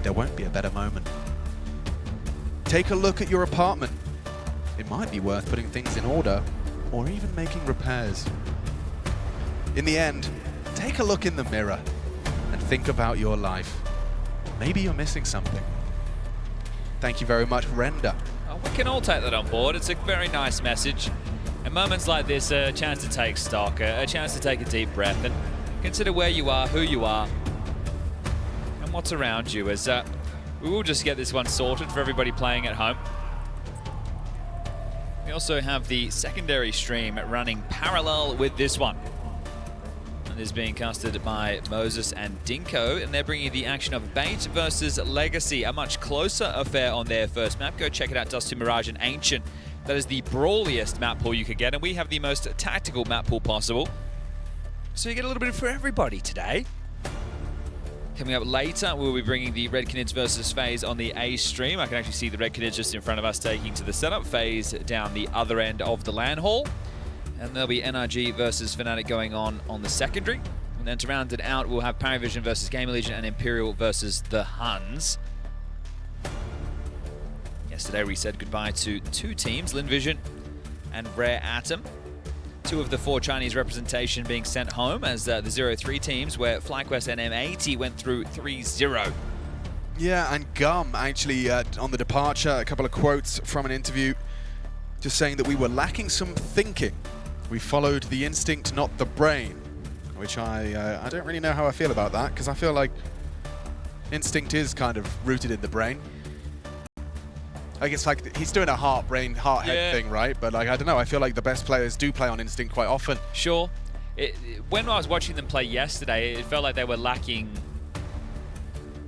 There won't be a better moment. Take a look at your apartment. It might be worth putting things in order or even making repairs. In the end, take a look in the mirror and think about your life. Maybe you're missing something. Thank you very much, Render. Oh, we can all take that on board. It's a very nice message. And moments like this, a chance to take stock, a chance to take a deep breath and consider where you are, who you are, and what's around you. As we will just get this one sorted for everybody playing at home. We also have the secondary stream running parallel with this one. And is being casted by Moses and Dinko, and they're bringing the action of Bait versus Legacy, a much closer affair on their first map. Go check it out, Dust to Mirage and Ancient. That is the brawliest map pool you could get, and we have the most tactical map pool possible. So you get a little bit for everybody today. Coming up later, we'll be bringing the Red Canids versus FaZe on the A stream. I can actually see the Red Canids just in front of us taking to the setup. FaZe down the other end of the LAN hall. And there'll be NRG versus Fnatic going on the secondary. And then to round it out, we'll have Paravision versus Gamer Legion and Imperial versus the Huns. Yesterday we said goodbye to 2 teams, LinVision and Rare Atom. 2 of the 4 Chinese representation being sent home as the 0-3 teams, where FlyQuest and M80 went through 3-0. Yeah, and Gum actually on the departure, a couple of quotes from an interview, just saying that we were lacking some thinking. We followed the instinct, not the brain, which I don't really know how I feel about that, because I feel like instinct is kind of rooted in the brain. I guess like he's doing a heart-brain, heart-head thing, right? But like, I don't know, I feel like the best players do play on instinct quite often. Sure. When I was watching them play yesterday, it felt like they were lacking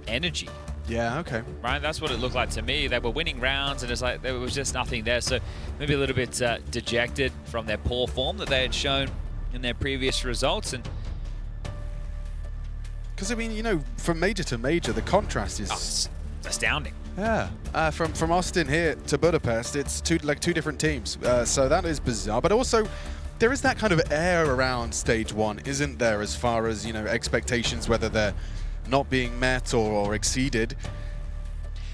energy. Yeah, okay. Right, that's what it looked like to me. They were winning rounds, and it's like there was just nothing there. So maybe a little bit dejected from their poor form that they had shown in their previous results. And because I mean, you know, from major to major, the contrast is astounding. Yeah, from Austin here to Budapest, it's two different teams. So that is bizarre, but also there is that kind of air around stage 1, isn't there? As far as, you know, expectations, whether they're not being met or exceeded.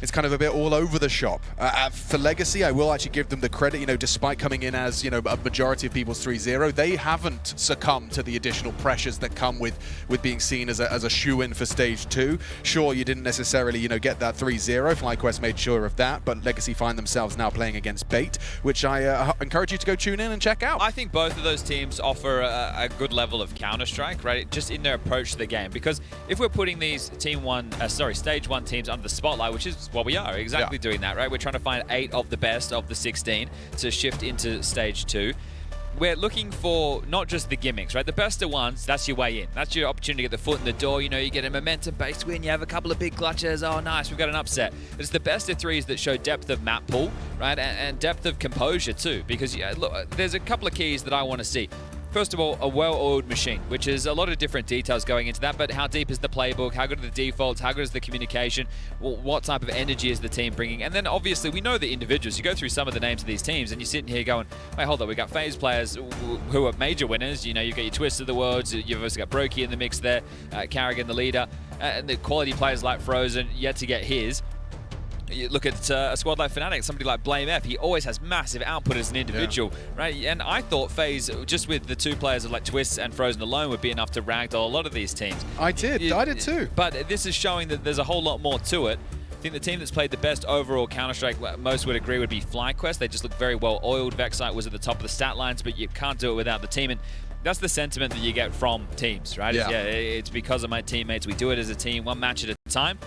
It's kind of a bit all over the shop. For Legacy, I will actually give them the credit, you know, despite coming in as, you know, a majority of people's 3-0, they haven't succumbed to the additional pressures that come with being seen as a shoe-in for stage 2. Sure, you didn't necessarily, you know, get that 3-0. FlyQuest made sure of that, but Legacy find themselves now playing against Bait, which I encourage you to go tune in and check out. I think both of those teams offer a good level of Counter-Strike, right? Just in their approach to the game. Because if we're putting these stage 1 teams under the spotlight, which is what we are exactly doing that, right? We're trying to find 8 of the best of the 16 to shift into stage 2. We're looking for not just the gimmicks, right? The best of ones, that's your way in. That's your opportunity to get the foot in the door. You know, you get a momentum-based win, you have a couple of big clutches, oh nice, we've got an upset. But it's the best of 3s that show depth of map pool, right? And depth of composure too, because look, there's a couple of keys that I want to see. First of all, a well-oiled machine, which is a lot of different details going into that, but how deep is the playbook? How good are the defaults? How good is the communication? What type of energy is the team bringing? And then obviously we know the individuals. You go through some of the names of these teams and you're sitting here going, wait, hold on, we got FaZe players who are major winners. You know, you've got your Twist of the Worlds, you've also got Brokey in the mix there, Carrigan the leader, and the quality players like Frozen, yet to get his. You look at a squad like Fnatic, somebody like Blame F, he always has massive output as an individual, right? And I thought FaZe, just with the 2 players of like Twist and Frozen alone, would be enough to ragdoll a lot of these teams. I did too. But this is showing that there's a whole lot more to it. I think the team that's played the best overall Counter-Strike, most would agree, would be FlyQuest. They just look very well oiled. Vexite was at the top of the stat lines, but you can't do it without the team. And that's the sentiment that you get from teams, right? Yeah. It's because of my teammates. We do it as a team, one match at a time.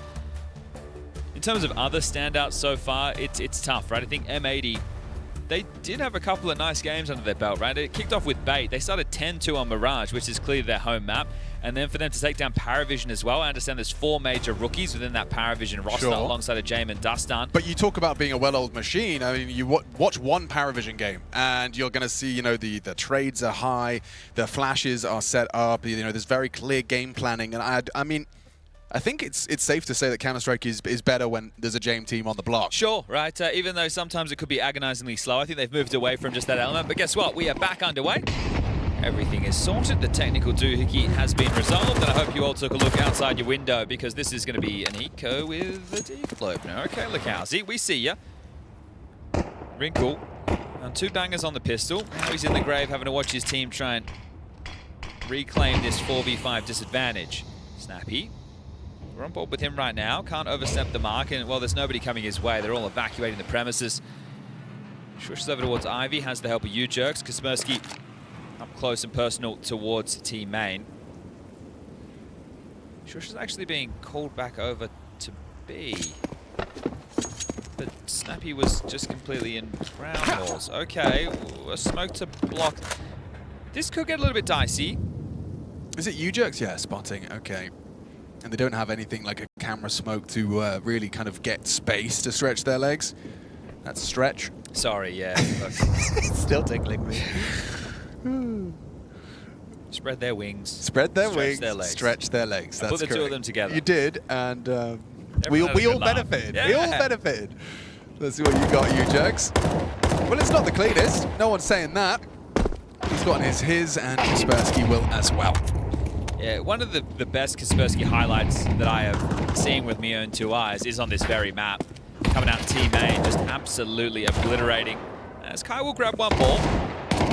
In terms of other standouts so far, it's tough, right? I think M80, they did have a couple of nice games under their belt, right? It kicked off with Bait. They started 10-2 on Mirage, which is clearly their home map. And then for them to take down Paravision as well, I understand there's 4 major rookies within that Paravision roster alongside a Jame and Dustan. But you talk about being a well-oiled machine. I mean, you watch one Paravision game and you're going to see, you know, the trades are high, the flashes are set up, you know, there's very clear game planning. And I mean, I think it's safe to say that Counter-Strike is better when there's a Jame team on the block. Sure, right? Even though sometimes it could be agonizingly slow, I think they've moved away from just that element. But guess what? We are back underway. Everything is sorted. The technical doohickey has been resolved, and I hope you all took a look outside your window, because this is going to be an eco with the default opener. Okay, Lakowski, we see ya. Wrinkle. And 2 bangers on the pistol. Now he's in the grave having to watch his team try and reclaim this 4v5 disadvantage. Snappy. We're on board with him right now. Can't overstep the mark, and well, there's nobody coming his way. They're all evacuating the premises. Switches over towards Ivy, has the help of U-Jerks. Kaspersky up close and personal towards Team Main. Shush is actually being called back over to B. But Snappy was just completely in ground walls. Okay, a smoke to block. This could get a little bit dicey. Is it U-Jerks? Yeah, spotting. Okay. And they don't have anything like a camera smoke to really kind of get space to stretch their legs. That's stretch. Sorry, yeah. It's still tickling me. Spread their wings. Spread their wings. Their legs. Stretch their legs. That's put the correct. 2 of them together. You did, and we all benefited. Yeah. We all benefited. Let's see what you got, U-Jerks. Well, it's not the cleanest. No one's saying that. He's gotten his, and Kaspersky will as well. Yeah, one of the best Kaspersky highlights that I have seen with my own 2 eyes is on this very map. Coming out Team A, just absolutely obliterating Sky will grab one more.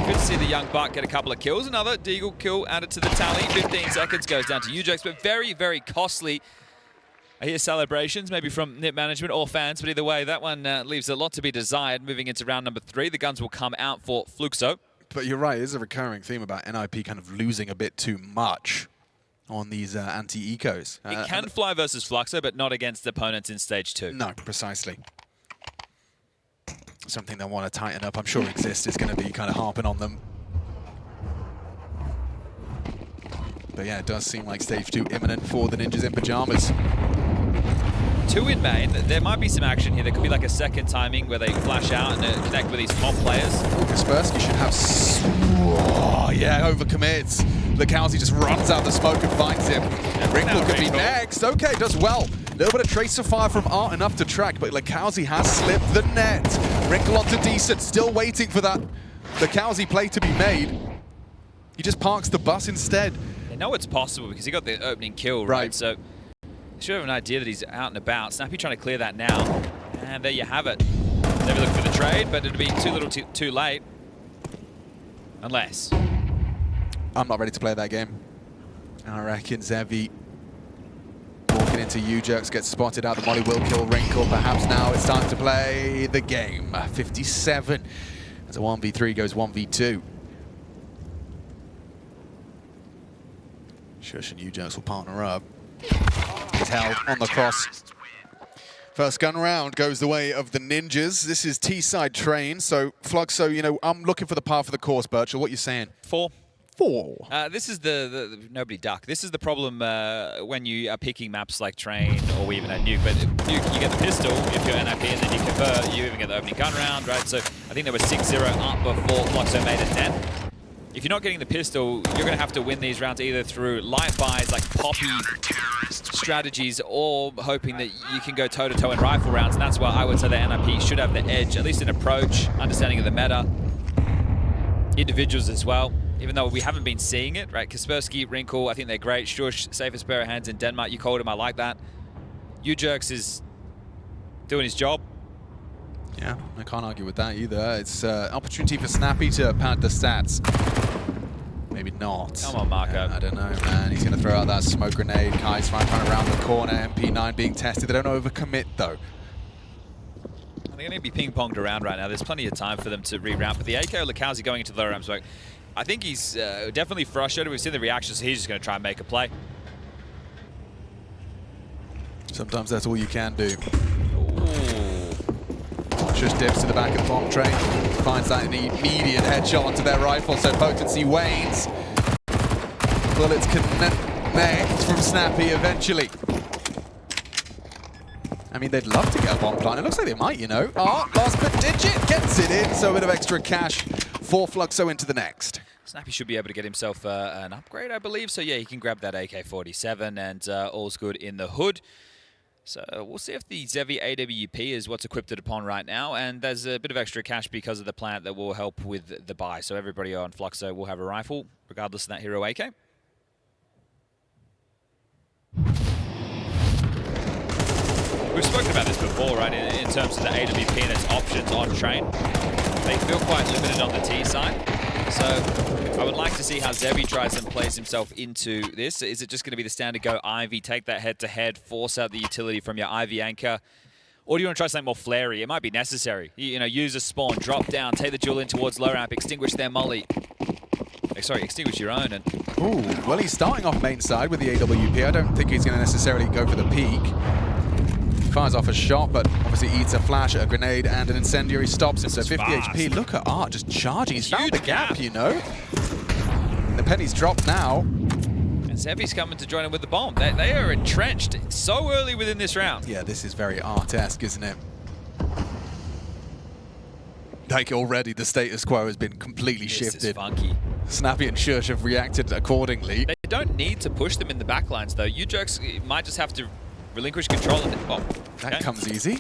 Good to see the young buck get a couple of kills. Another Deagle kill added to the tally. 15 seconds goes down to UJX, but very, very costly. I hear celebrations, maybe from NiP management or fans, but either way, that one leaves a lot to be desired. Moving into round number 3, the guns will come out for Fluxo. But you're right, it is a recurring theme about NiP kind of losing a bit too much on these anti-ecos. It can fly versus Fluxo, but not against opponents in stage 2. No, precisely. Something they want to tighten up. I'm sure Exist is going to be kind of harping on them. But yeah, it does seem like stage 2 imminent for the Ninjas in Pajamas. 2 in main. There might be some action here. There could be like a second timing where they flash out and connect with these top players. xKacpersky should have... Oh, yeah, overcommits. Lakowski just runs out the smoke and finds him. Wrinkle could be next. Okay, does well. A little bit of tracer fire from Art, enough to track, but Lakowski has slipped the net. Wrinkle onto Decent, still waiting for that Lakowski play to be made. He just parks the bus instead. They know it's possible because he got the opening kill, right? So they should have an idea that he's out and about. Snappy trying to clear that now. And there you have it. Never look for the trade, but it'll be too little too late. Unless. I'm not ready to play that game. I reckon Zevi walking into UJX, gets spotted out. The molly will kill Wrinkle. Perhaps now it's time to play the game. 57 as a 1v3 goes 1v2. Shush and UJX will partner up. He's held on the cross. First gun round goes the way of the Ninjas. This is T-side train, so Fluxo, you know, I'm looking for the par for the course, Birchall. What are you saying? 4. 4. This is the nobody duck. This is the problem when you are picking maps like Train or we even had Nuke. But Nuke, you get the pistol if you're NiP, and then you convert. You even get the opening gun round, right? So I think there was 6-0 up before Fluxo made it 10. If you're not getting the pistol, you're going to have to win these rounds either through light buys, like poppy strategies, or hoping that you can go toe-to-toe in rifle rounds. And that's why I would say that NiP should have the edge, at least in approach, understanding of the meta. Individuals as well, even though we haven't been seeing it, right? Kaspersky, Wrinkle, I think they're great. Shush, safest pair of hands in Denmark. You called him, I like that. UJX is doing his job. Yeah, I can't argue with that either. It's opportunity for Snappy to pad the stats. Maybe not. Come on, Marco. I don't know, man. He's going to throw out that smoke grenade. Kai's trying around the corner. MP9 being tested. They don't overcommit, though. They're going to be ping-ponged around right now. There's plenty of time for them to reroute. But the AK or Lakowski going into the lower ramp smoke, I think he's definitely frustrated. We've seen the reactions. So he's just going to try and make a play. Sometimes that's all you can do. Ooh. Just dips to the back of the bomb train. Finds that immediate headshot onto their rifle, so potency wanes. Bullets connect from Snappy eventually. I mean, they'd love to get a bomb plant. It looks like they might, you know. Oh, last per digit gets it in, so a bit of extra cash for Fluxo into the next. Snappy should be able to get himself an upgrade, I believe. So yeah, he can grab that AK-47 and all's good in the hood. So we'll see if the Zevi AWP is what's equipped it upon right now, and there's a bit of extra cash because of the plant that will help with the buy. So everybody on Fluxo will have a rifle, regardless of that hero AK. We've spoken about this before, right, in terms of the AWP and its options on Train. They feel quite limited on the T side. So I would like to see how Zevi tries and plays himself into this. Is it just going to be the standard go Ivy, take that head-to-head, force out the utility from your Ivy anchor? Or do you want to try something more flary? It might be necessary. You know, use a spawn, drop down, take the duel in towards low ramp, extinguish their molly. Sorry, extinguish your own. And ooh, well, he's starting off main side with the AWP. I don't think he's going to necessarily go for the peak. Fires off a shot, but obviously eats a flash, a grenade, and an incendiary stops him. So 50 HP. Look at Art just charging. He's found the gap, you know. The penny's dropped now. And Zevi's coming to join him with the bomb. They are entrenched so early within this round. Yeah, this is very Art-esque, isn't it? Like already, the status quo has been completely shifted. This is funky. Snappy and Shush have reacted accordingly. They don't need to push them in the backlines, though. UJX might just have to relinquish control. That comes easy.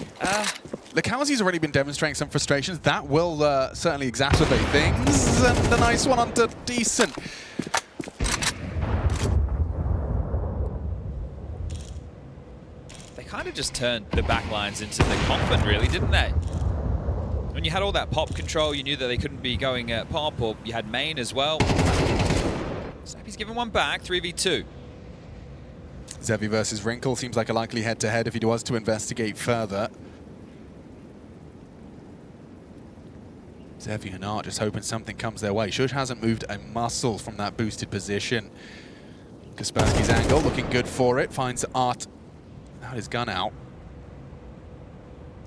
Lakowski's already been demonstrating some frustrations. That will certainly exacerbate things. And a nice one onto Decent. They kind of just turned the backlines into the coffin, really, didn't they? When you had all that pop control, you knew that they couldn't be going pop, or you had main as well. Snappy's given one back, 3v2. Zevi versus Wrinkle seems like a likely head-to-head if he was to investigate further. Zevi and Art just hoping something comes their way. Shush hasn't moved a muscle from that boosted position. Kaspersky's angle looking good for it. Finds Art without his gun out.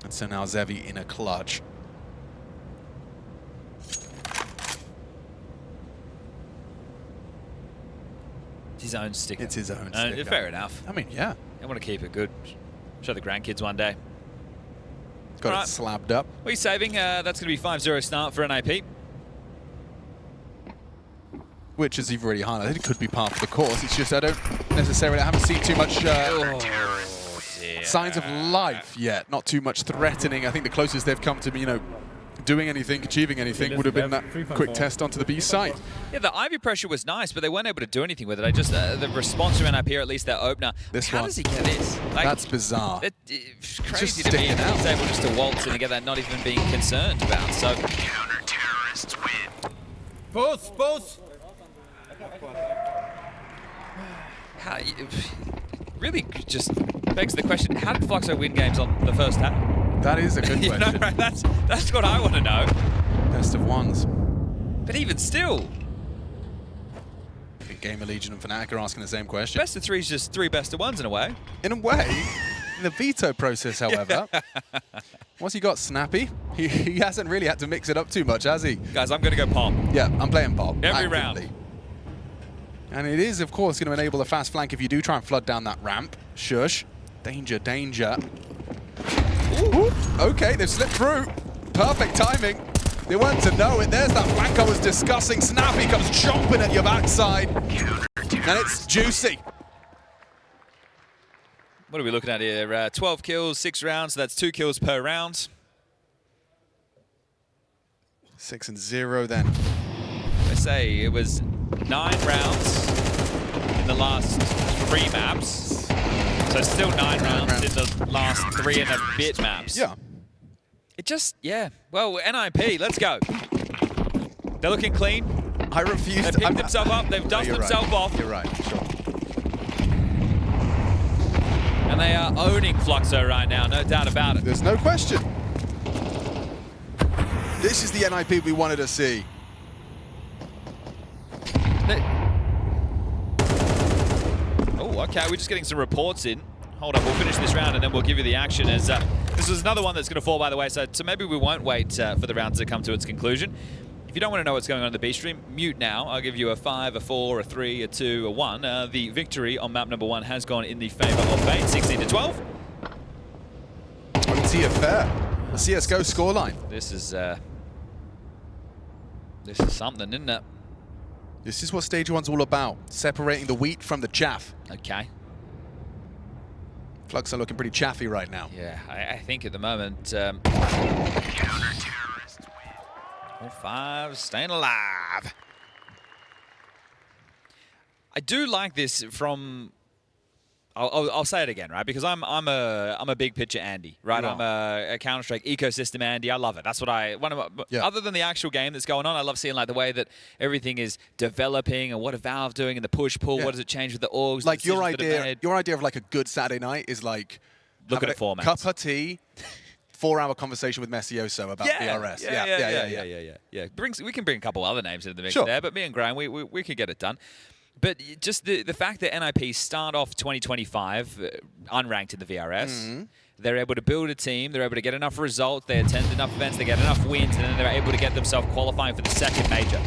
And so now Zevi in a clutch. It's his own sticker. It's his own sticker. Fair enough. I mean, yeah. I want to keep it good. Show the grandkids one day. Got All it slabbed up. What are you saving? That's going to be 5-0 start for NiP. Which, as you've already highlighted, could be part of the course. It's just I haven't seen too much signs of life yet. Not too much threatening. I think the closest they've come to, doing anything, achieving anything would have been that quick test onto the B site. Yeah, the Ivy pressure was nice, but they weren't able to do anything with it. The response from NiP, or at least their opener. How does he get this? That's bizarre. It's crazy to me that he's able just to waltz in and get that, not even being concerned about. So Counter-terrorists win. Both. Really just begs the question, how did Fluxo win games on the first half? That is a good question. You know, right? That's what I want to know. Best of ones. But even still. Gamer Legion and Fnatic are asking the same question. Best of three is just 3 best of ones in a way. In a way. In the veto process, however. Once he got Snappy, he hasn't really had to mix it up too much, has he? Guys, I'm going to go pop. Yeah, I'm playing pop. Every actively. round. And it is, of course, going to enable a fast flank if you do try and flood down that ramp. Shush. Danger, danger. Ooh. Okay, they've slipped through. Perfect timing. They weren't to know it. There's that flank I was discussing. Snappy comes chomping at your backside. And it's juicy. What are we looking at here? 12 kills, 6 rounds. So that's 2 kills per round. 6-0 then. I say it was 9 rounds in the last 3 maps. So still 9 rounds in the last 3 and a bit maps. Yeah. It just, yeah. Well, NiP, let's go. They're looking clean. I refuse They've picked themselves up. They've dusted themselves off. You're right, sure. And they are owning Fluxo right now, no doubt about it. There's no question. This is the NiP we wanted to see. Oh, okay, we're just getting some reports in. Hold up, we'll finish this round and then we'll give you the action. As this is another one that's going to fall by the wayside, so maybe we won't wait for the round to come to its conclusion. If you don't want to know what's going on in the B stream, mute now. I'll give you a 5, a 4, a 3, a 2, a 1. The victory on map number 1 has gone in the favor of Bane, 16-12. I can see it fair. The CSGO scoreline. This is something, isn't it? This is what Stage 1's all about. Separating the wheat from the chaff. Okay. Fluxo looking pretty chaffy right now. Yeah, I think at the moment... All 5 staying alive. I do like this from. I'll say it again, right? Because I'm a big picture Andy, right? I'm a Counter-Strike ecosystem Andy. I love it. That's what other than the actual game that's going on, I love seeing like the way that everything is developing and what are Valve doing and the push pull. What does it change with the orgs? Like your idea of like a good Saturday night is like look at a format, cup of tea. 4-hour conversation with Messioso about VRS. Yeah. We can bring a couple other names into the mix there, but me and Graham, we could get it done. But just the fact that NiP start off 2025 unranked in the VRS, they're able to build a team, they're able to get enough results, they attend enough events, they get enough wins, and then they're able to get themselves qualifying for the 2nd major.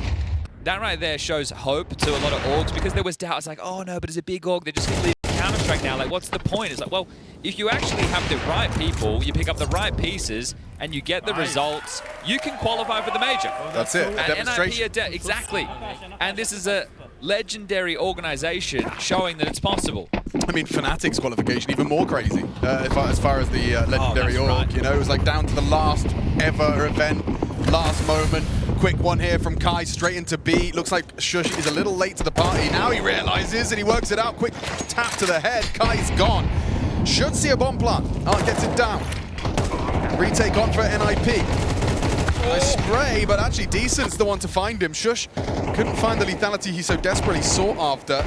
That right there shows hope to a lot of orgs because there was doubt. It's like, oh no, but it's a big org, they're just going to leave Counter-Strike now. Like, what's the point? It's like, well, if you actually have the right people, you pick up the right pieces, and you get the results, you can qualify for the major. That's it, a demonstration. NiP exactly. And this is a legendary organization showing that it's possible. I mean, Fnatic's qualification, even more crazy. As far as the legendary org, right. you know, it was like down to the last ever event, last moment. Quick one here from Kai, straight into B. Looks like Shush is a little late to the party. Now he realizes, and he works it out. Quick tap to the head. Kai's gone. Should see a bomb plant. Art gets it down. Retake on for NiP. Nice spray, but actually Decent's the one to find him. Shush couldn't find the lethality he so desperately sought after.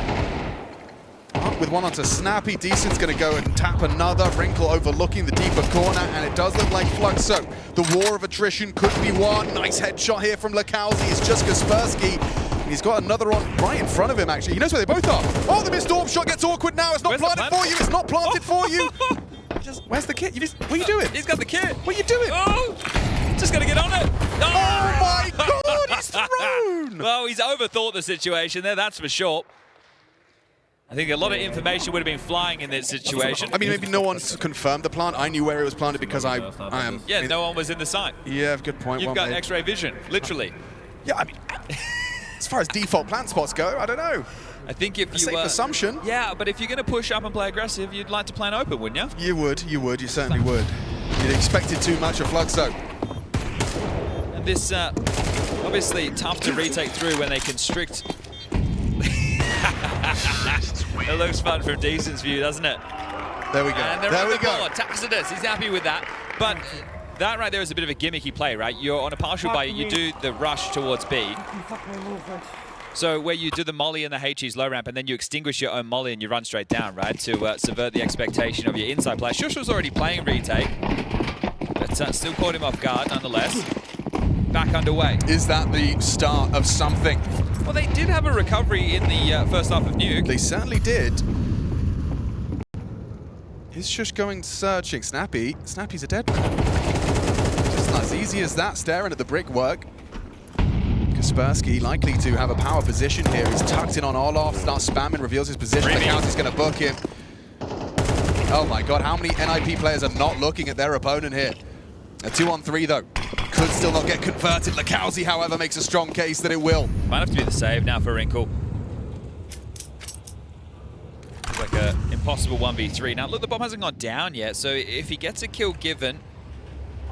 Up with one onto Snappy. Decent's going to go and tap another. Wrinkle overlooking the deeper corner, and it does look like Fluxo. The war of attrition could be won. Nice headshot here from Lekowski. It's just xKacpersky. He's got another on right in front of him, actually. He knows where they both are. Oh, the missed orb shot gets awkward now. It's not planted for you. It's not planted for you. Where's the kit? What are you doing? He's got the kit. What are you doing? Oh, just got to get on it. Oh my God, he's thrown. Well, he's overthought the situation there, that's for sure. I think a lot of information would have been flying in that situation. I mean, maybe no one's confirmed the plant. I knew where it was planted because I am. Yeah, no one was in the site. Yeah, good point. You've got X-ray vision, literally. Yeah, I mean, as far as default plant spots go, I don't know. I think if you safe assumption. Yeah, but if you're going to push up and play aggressive, you'd like to plan open, wouldn't you? You certainly would. You'd expected too much of Fluxo. And this, obviously, tough to retake through when they constrict. It looks fun from Decent's view, doesn't it? There we go. And there we go. Taxitus, he's happy with that. But that right there is a bit of a gimmicky play, right? You're on a partial buy, you do the rush towards B. So where you do the molly and the HE's low ramp, and then you extinguish your own molly and you run straight down, right? To subvert the expectation of your inside play. Shush was already playing retake, but still caught him off guard nonetheless. Back underway. Is that the start of something? Well, they did have a recovery in the first half of Nuke. They certainly did. Is Shush going searching? Snappy's a dead man. Just as easy as that, staring at the brickwork. xKacpersky likely to have a power position here. He's tucked in on Olof, starts spamming, reveals his position. Lekowski's going to book him. Oh my God, how many NiP players are not looking at their opponent here? A 2-on-3 though. Could still not get converted. Lekowski, however, makes a strong case that it will. Might have to be the save now for Wrinkle. It's like an impossible 1v3. Now, look, the bomb hasn't gone down yet, so if he gets a kill given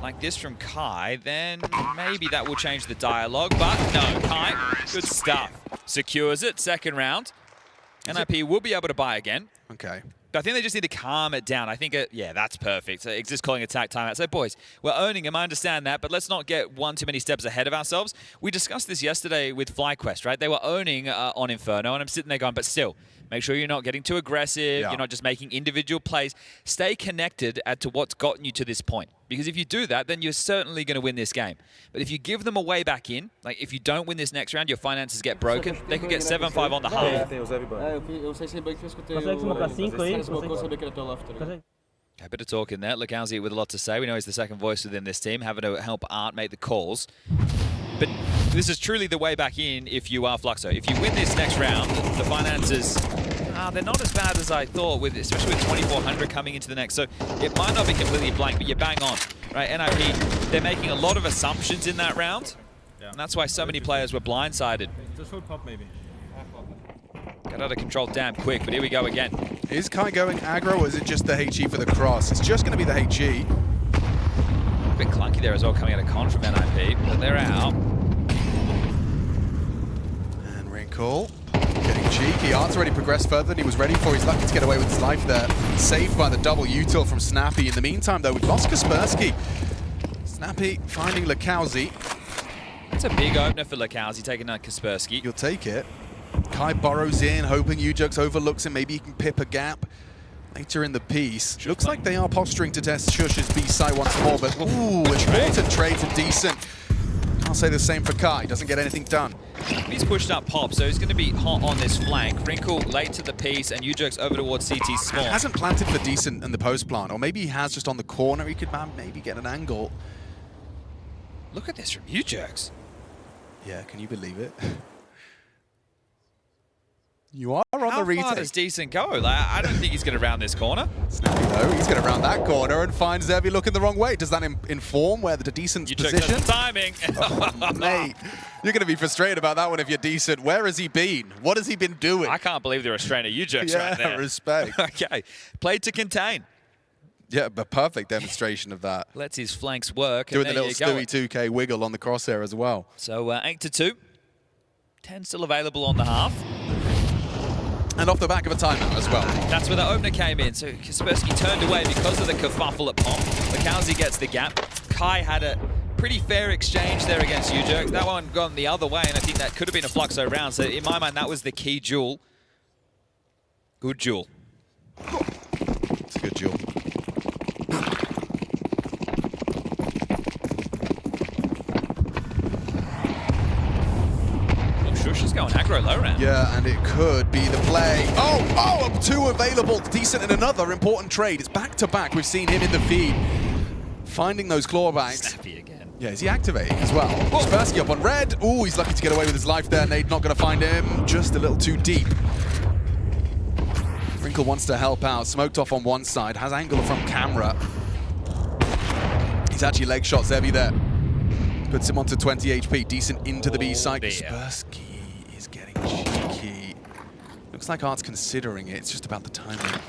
like this from Kai, then maybe that will change the dialogue. But no, Kai, good stuff. Secures it, second round. NiP will be able to buy again. Okay. But I think they just need to calm it down. I think, yeah, that's perfect. So Exist calling attack timeout. So, boys, we're owning him. I understand that, but let's not get one too many steps ahead of ourselves. We discussed this yesterday with FlyQuest, right? They were owning on Inferno, and I'm sitting there going, but still, make sure you're not getting too aggressive. Yeah. You're not just making individual plays. Stay connected as to what's gotten you to this point. Because if you do that, then you're certainly going to win this game. But if you give them a way back in, like if you don't win this next round, your finances get broken. They could get 7-5 on the half. A bit of talk in there. Lekowski with a lot to say. We know he's the second voice within this team, having to help Art make the calls. But this is truly the way back in if you are Fluxo. If you win this next round, the finances, they're not as bad as I thought, especially with 2,400 coming into the next. So it might not be completely blank, but you're bang on. Right, NiP, they're making a lot of assumptions in that round. Yeah. And that's why so many players were blindsided. Just hold pop, maybe. Got out of control damn quick, but here we go again. Is Kai going aggro, or is it just the HE for the cross? It's just going to be the HE. A bit clunky there as well, coming out of con from NiP, but they're out. And Wrinkle getting cheeky. Art's already progressed further than he was ready for. He's lucky to get away with his life there. Saved by the double util from Snappy. In the meantime, though, we've lost xKacpersky. Snappy finding Lekowski. That's a big opener for Lekowski, taking out xKacpersky. You'll take it. Kai burrows in, hoping Ujux overlooks him. Maybe he can pip a gap later in the piece. Looks like they are posturing to test Shush's B side once more, but ooh, important trade from Decent. I'll say the same for Kai. Doesn't get anything done. He's pushed up Pop, so he's going to be hot on this flank. Wrinkle late to the piece, and Ujux over towards CT small. Hasn't planted for Decent in the post plant, or maybe he has just on the corner. He could maybe get an angle. Look at this from Ujux. Yeah, can you believe it? You are on the retake. How far does Decent go? Like, I don't think he's going to round this corner. Snappy though, he's going to round that corner and find Zevi looking the wrong way. Does that inform where the Decent's position? The timing. Oh, mate, you're going to be frustrated about that one if you're Decent. Where has he been? What has he been doing? I can't believe they're restraining Ujux right there. Yeah, respect. Okay, played to contain. Yeah, but perfect demonstration of that. Lets his flanks work. Doing the little Stewie 2K wiggle on the crosshair as well. So 8-2. 10 still available on the half. And off the back of a timeout as well. That's where the opener came in. So xKacpersky turned away because of the kerfuffle at Pop. Lekowski gets the gap. Kai had a pretty fair exchange there against UJerks. That one gone the other way, and I think that could have been a Fluxo round. So in my mind, that was the key duel. Good duel. It's a good duel. Shush is going aggro low round. Yeah, and it could be the play. Oh, 2 available. Decent in another important trade. It's back-to-back. We've seen him in the feed. Finding those clawbacks. Snappy again. Yeah, is he activating as well? Kaspersky up on red. Oh, he's lucky to get away with his life there. Nade not going to find him. Just a little too deep. Wrinkle wants to help out. Smoked off on one side. Has angle from camera. He's actually leg shot Zevi there. Puts him onto 20 HP. Decent into the B side. Kaspersky is getting cheeky. Looks like Art's considering it. It's just about the timing.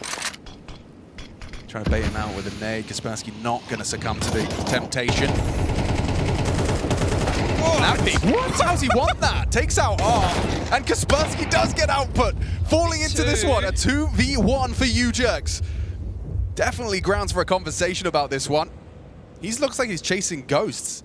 Trying to bait him out with a nade. Kaspersky not going to succumb to the temptation. NiP. What? How's he want that? Takes out Art. And Kaspersky does get output. Falling into this one. A 2v1 for UJerks. Definitely grounds for a conversation about this one. He looks like he's chasing ghosts.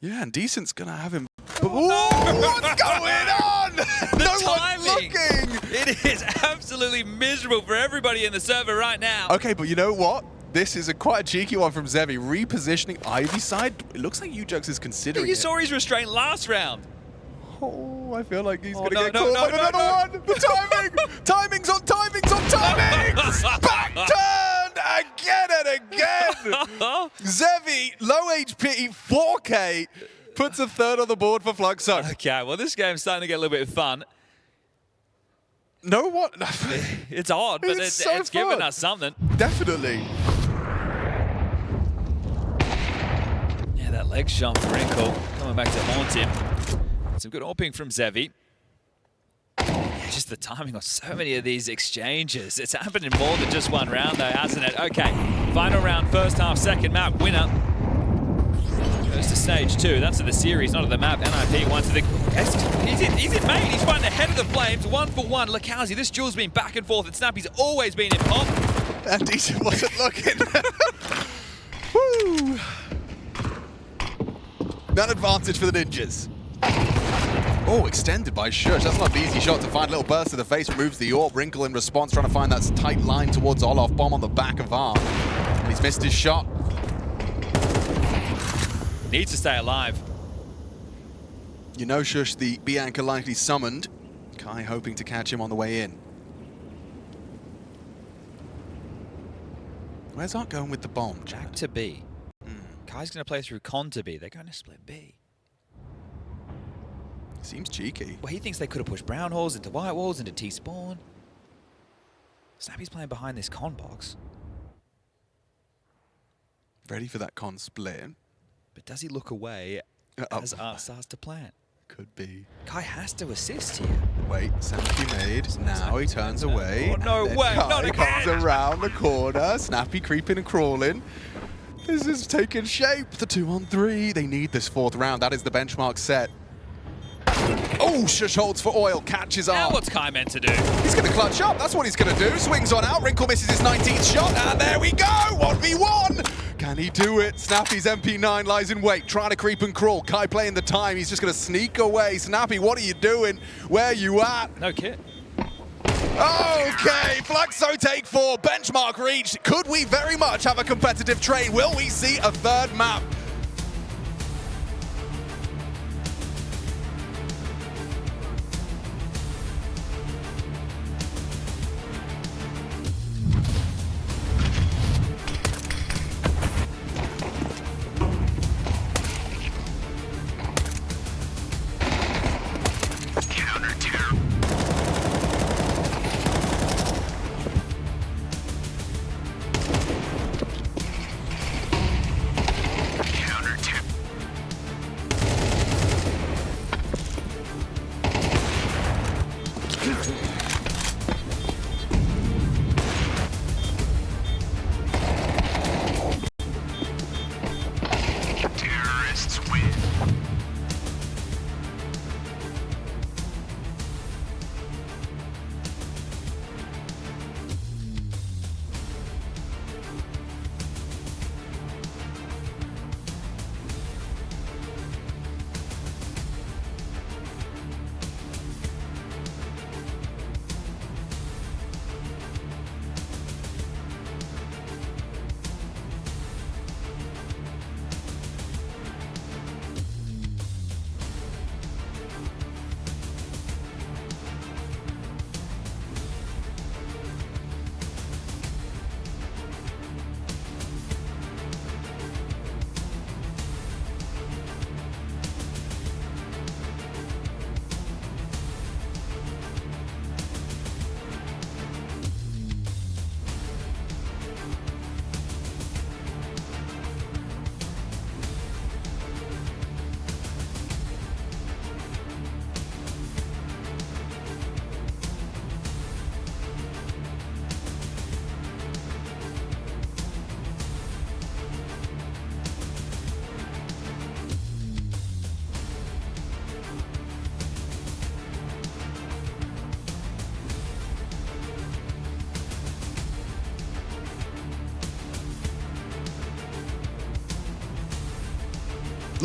Yeah, and Decent's gonna have him. Ooh, what's going on? No one's looking. It is absolutely miserable for everybody in the server right now. Okay, but you know what? This is quite a cheeky one from Zevi. Repositioning Ivy side. It looks like UJerks is considering You it. saw his restraint last round. Oh, I feel like he's gonna no, get caught by another one. The timing! Timings on timings on timings! Back turn again and again! Zevi, low HP, 4K, puts a third on the board for Fluxo. Okay, well, this game's starting to get a little bit fun. No what? It's odd, but It's it's so given fun. us something. Definitely. Yeah, that leg shot for Wrinkle coming back to haunt him. Some good AWPing from Zevi. Yeah, just the timing on so many of these exchanges. It's happened in more than just one round, though, hasn't it? Okay, final round, first half, second map, winner. Goes to stage 2. That's of the series, not of the map. NiP won to the... He's in main. He's fighting ahead of the flames. 1-for-1. Lakazi, this duel's been back and forth, and Snappy's always been in pop. And Decent wasn't looking. Woo! None advantage for the Ninjas. Oh, extended by Shush. That's not an easy shot to find. Little burst to the face, removes the AWP. Wrinkle in response, trying to find that tight line towards Olaf. Bomb on the back of Arm. And he's missed his shot. Needs to stay alive. You know, Shush, the B anchor likely summoned. Kai hoping to catch him on the way in. Where's Art going with the bomb, Jack? Back to B. Kai's going to play through Con to B. They're going to split B. Seems cheeky. Well, he thinks they could have pushed brown halls into white walls, into T-spawn. Snappy's playing behind this con box. Ready for that con split. But does he look away as Art starts to plant? Could be. Kai has to assist here. Wait, Snappy made. Now he turns away. Oh, no and then way, Kai not again. comes around the corner. Snappy creeping and crawling. This is taking shape. The 2-on-3. They need this 4th round. That is the benchmark set. Oh, Shush holds for oil. Catches Now Art. what's Kai meant to do? He's going to clutch up. That's what he's going to do. Swings on out. Wrinkle misses his 19th shot. And there we go. 1v1. Can he do it? Snappy's MP9 lies in wait. Trying to creep and crawl. Kai playing the time. He's just going to sneak away. Snappy, what are you doing? Where are you at? No kit. Okay, Fluxo take 4. Benchmark reached. Could we very much have a competitive trade? Will we see a 3rd map?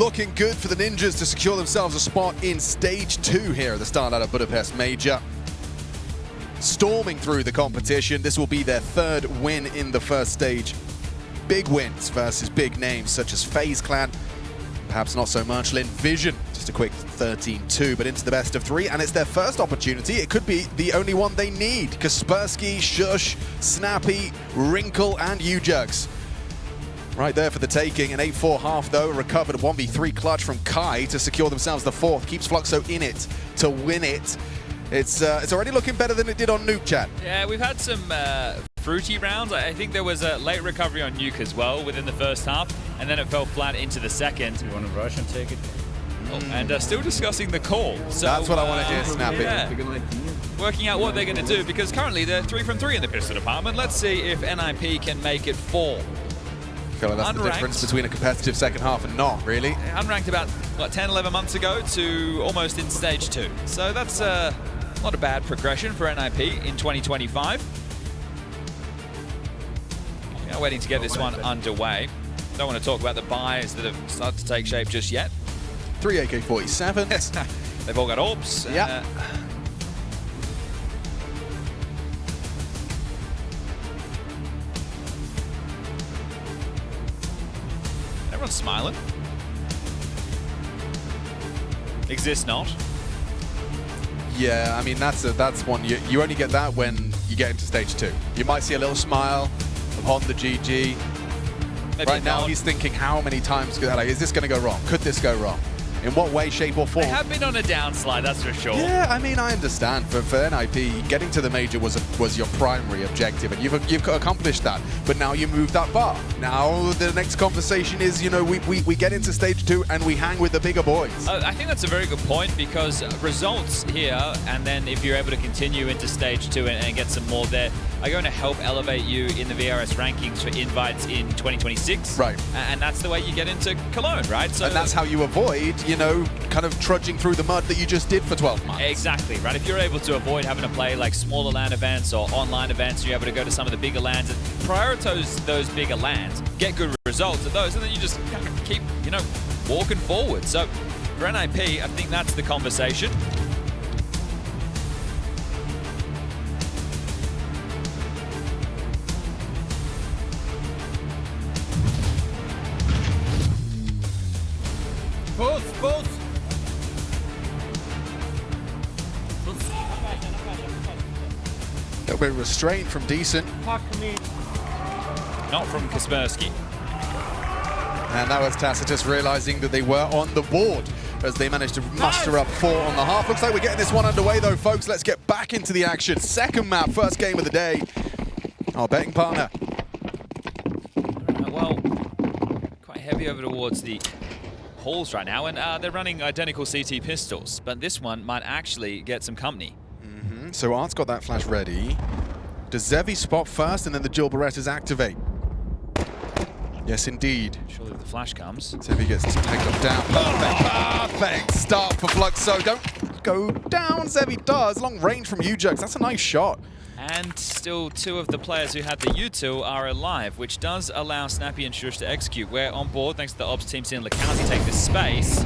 looking good for the Ninjas to secure themselves a spot in Stage 2 here at the StarLadder Budapest Major. Storming through the competition, this will be their 3rd win in the first stage. Big wins versus big names such as FaZe Clan, perhaps not so much Lin Vision, just a quick 13-2, but into the best of 3, and it's their first opportunity. It could be the only one they need. xKacpersky, Shush, Snappy, Wrinkle, and Ujugs. Right there for the taking. An 8-4 half, though. A recovered 1v3 clutch from Kai to secure themselves the 4th. Keeps Fluxo in it to win it. It's already looking better than it did on Nuke, chat. Yeah, we've had some fruity rounds. I think there was a late recovery on Nuke as well within the first half, and then it fell flat into the second. You want to rush and take it? Oh, and still discussing the call. So, that's what I want to hear, Snappy. Yeah. Working out what they're going to do, because currently they're 3 from 3 in the pistol department. Let's see if NiP can make it 4. I feel like that's the difference between a competitive second half and not, really. Unranked about, what, 10, 11 months ago to almost in Stage 2. So that's not a bad progression for NiP in 2025. We are waiting to get this one underway. Don't want to talk about the buys that have started to take shape just yet. 3 AK-47s. They've all got AWPs. Yeah. Everyone's smiling. Exists not. Yeah, I mean, that's one. You only get that when you get into Stage 2. You might see a little smile upon the GG. Maybe right now, he's thinking, how many times is this going to go wrong? Could this go wrong? In what way, shape, or form? They have been on a downslide, that's for sure. Yeah, I mean, I understand. For NiP, getting to the major was your primary objective, and you've accomplished that. But now you move that bar. Now the next conversation is, you know, we get into Stage 2 and we hang with the bigger boys. I think that's a very good point, because results here, and then if you're able to continue into Stage 2 and get some more there, are going to help elevate you in the VRS rankings for invites in 2026. Right. And that's the way you get into Cologne, right? So and that's how you avoid, you know, kind of trudging through the mud that you just did for 12 months. Exactly, right? If you're able to avoid having to play like smaller LAN events or online events, you're able to go to some of the bigger LANs and prioritize those bigger LANs, get good results at those, and then you just kind of keep, you know, walking forward. So for NiP, I think that's the conversation. Both. A little bit of restraint from Decent. Not from Kaspersky. And that was Tacitus realizing that they were on the board as they managed to muster up 4 on the half. Looks like we're getting this one underway though, folks. Let's get back into the action. Second map, first game of the day. Our betting partner. Well, quite heavy over towards the halls right now, and they're running identical CT pistols, but this one might actually get some company. So Art's got that flash ready. Does Zevi spot first and then the Jill Berettas activate? Yes, indeed. Surely if the flash comes. Zevi gets taken up down. Perfect start for Fluxo. Don't go down. Zevi does. Long range from Ujugs. That's a nice shot. And still 2 of the players who had the U2 are alive, which does allow Snappy and Shush to execute. We're on board thanks to the ops team seeing Lacazzi take this space,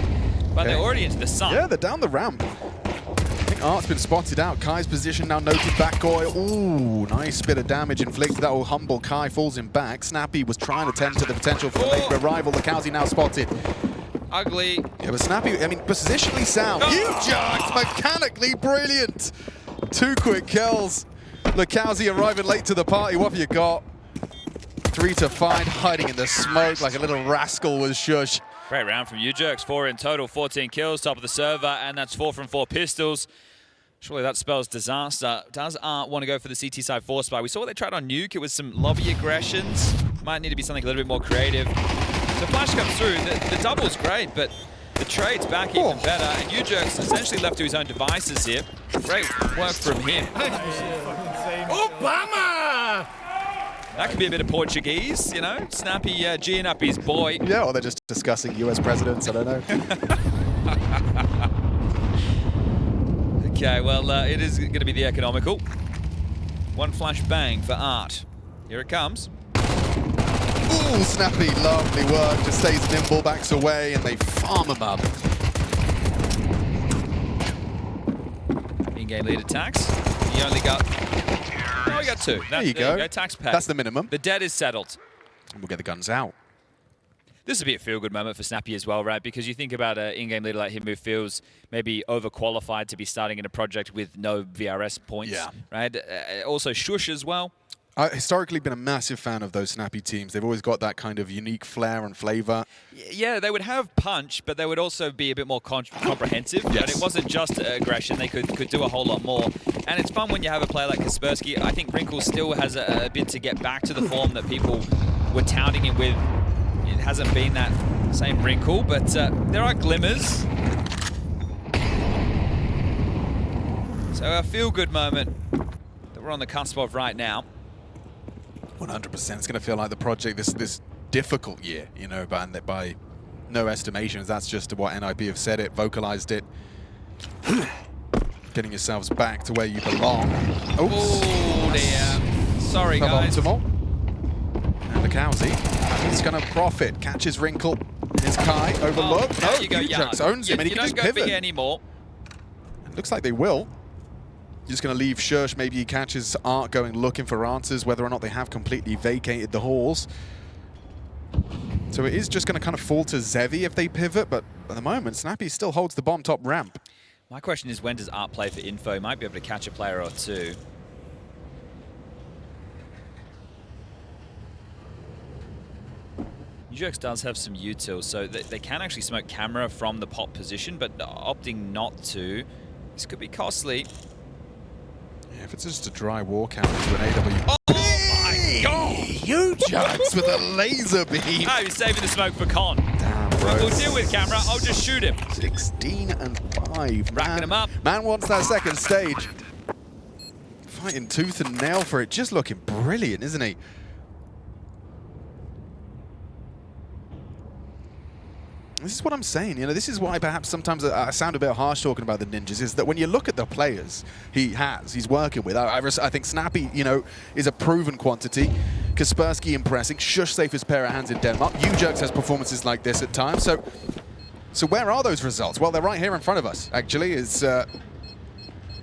but they're already into the sun. Yeah, they're down the ramp. I think Art's been spotted out. Kai's position now noted back. Ooh, nice bit of damage inflicted. That will humble Kai, falls him back. Snappy was trying to tend to the potential for a late arrival. Lacazzi now spotted. Ugly. Yeah, but Snappy, I mean, positionally sound. Ujugs, mechanically brilliant. 2 quick kills. Lacazzi arriving late to the party. What have you got? 3 to find, hiding in the smoke like a little rascal was Shush. Great round from Ujugs. 4 in total, 14 kills, top of the server, and that's 4 from 4 pistols. Surely that spells disaster. Does Art want to go for the CT side 4 spy? We saw what they tried on Nuke. It was some lobby aggressions. Might need to be something a little bit more creative. So flash comes through. The double's great, but the trade's back even better. And Ujugs essentially left to his own devices here. Great work from him. Obama! That could be a bit of Portuguese, you know? Snappy G'ing up his boy. Yeah, or they're just discussing US presidents, I don't know. Okay, well, it is going to be the economical. 1 flash bang for Art. Here it comes. Ooh, Snappy, lovely work. Just stays nimble, backs away, and they farm him up. In-game lead attacks. He only got... Oh, he got 2. There you go. Tax pay. That's the minimum. The debt is settled. And we'll get the guns out. This would be a feel-good moment for Snappy as well, right? Because you think about an in-game leader like him who feels maybe overqualified to be starting in a project with no VRS points, right? Also Shush as well. I've historically been a massive fan of those Snappy teams. They've always got that kind of unique flair and flavor. Yeah, they would have punch, but they would also be a bit more comprehensive. Yes. But it wasn't just aggression. They could do a whole lot more. And it's fun when you have a player like Kaspersky. I think Wrinkle still has a bit to get back to the form that people were touting him with. It hasn't been that same Wrinkle, but there are glimmers. So a feel-good moment that we're on the cusp of right now. 100%. It's going to feel like the project this difficult year, you know, by no estimations. That's just what NiP have said it, vocalized it. Getting yourselves back to where you belong. Oops. Oh dear. Sorry, guys. Suboptimal. And the Cowsy, he's going to profit. Catches Wrinkle. His Kai overlooked. There you go, Yard. Owns him, and he can just don't go pivot. big anymore. Looks like they will. Just going to leave Shush. Maybe he catches Art going looking for answers, whether or not they have completely vacated the halls. So it is just going to kind of fall to Zevi if they pivot, but at the moment, Snappy still holds the bomb top ramp. My question is, when does Art play for info? He might be able to catch a player or two. Nuke does have some util, so they can actually smoke camera from the pop position, but opting not to. This could be costly. Yeah, if it's just a dry walk out into an AW. Oh my god! Huge with a laser beam. Oh, he's saving the smoke for Con. Damn, bro. We'll deal with camera, I'll just shoot him. 16 and 5. Racking him up. Man wants that second stage. Fighting tooth and nail for it. Just looking brilliant, isn't he? This is what I'm saying, you know, this is why perhaps sometimes I sound a bit harsh talking about the Ninjas, is that when you look at the players he's working with, I think Snappy, you know, is a proven quantity. Kaspersky impressing, Shush safest pair of hands in Denmark. Ujerks has performances like this at times, so where are those results? Well, they're right here in front of us, actually. It's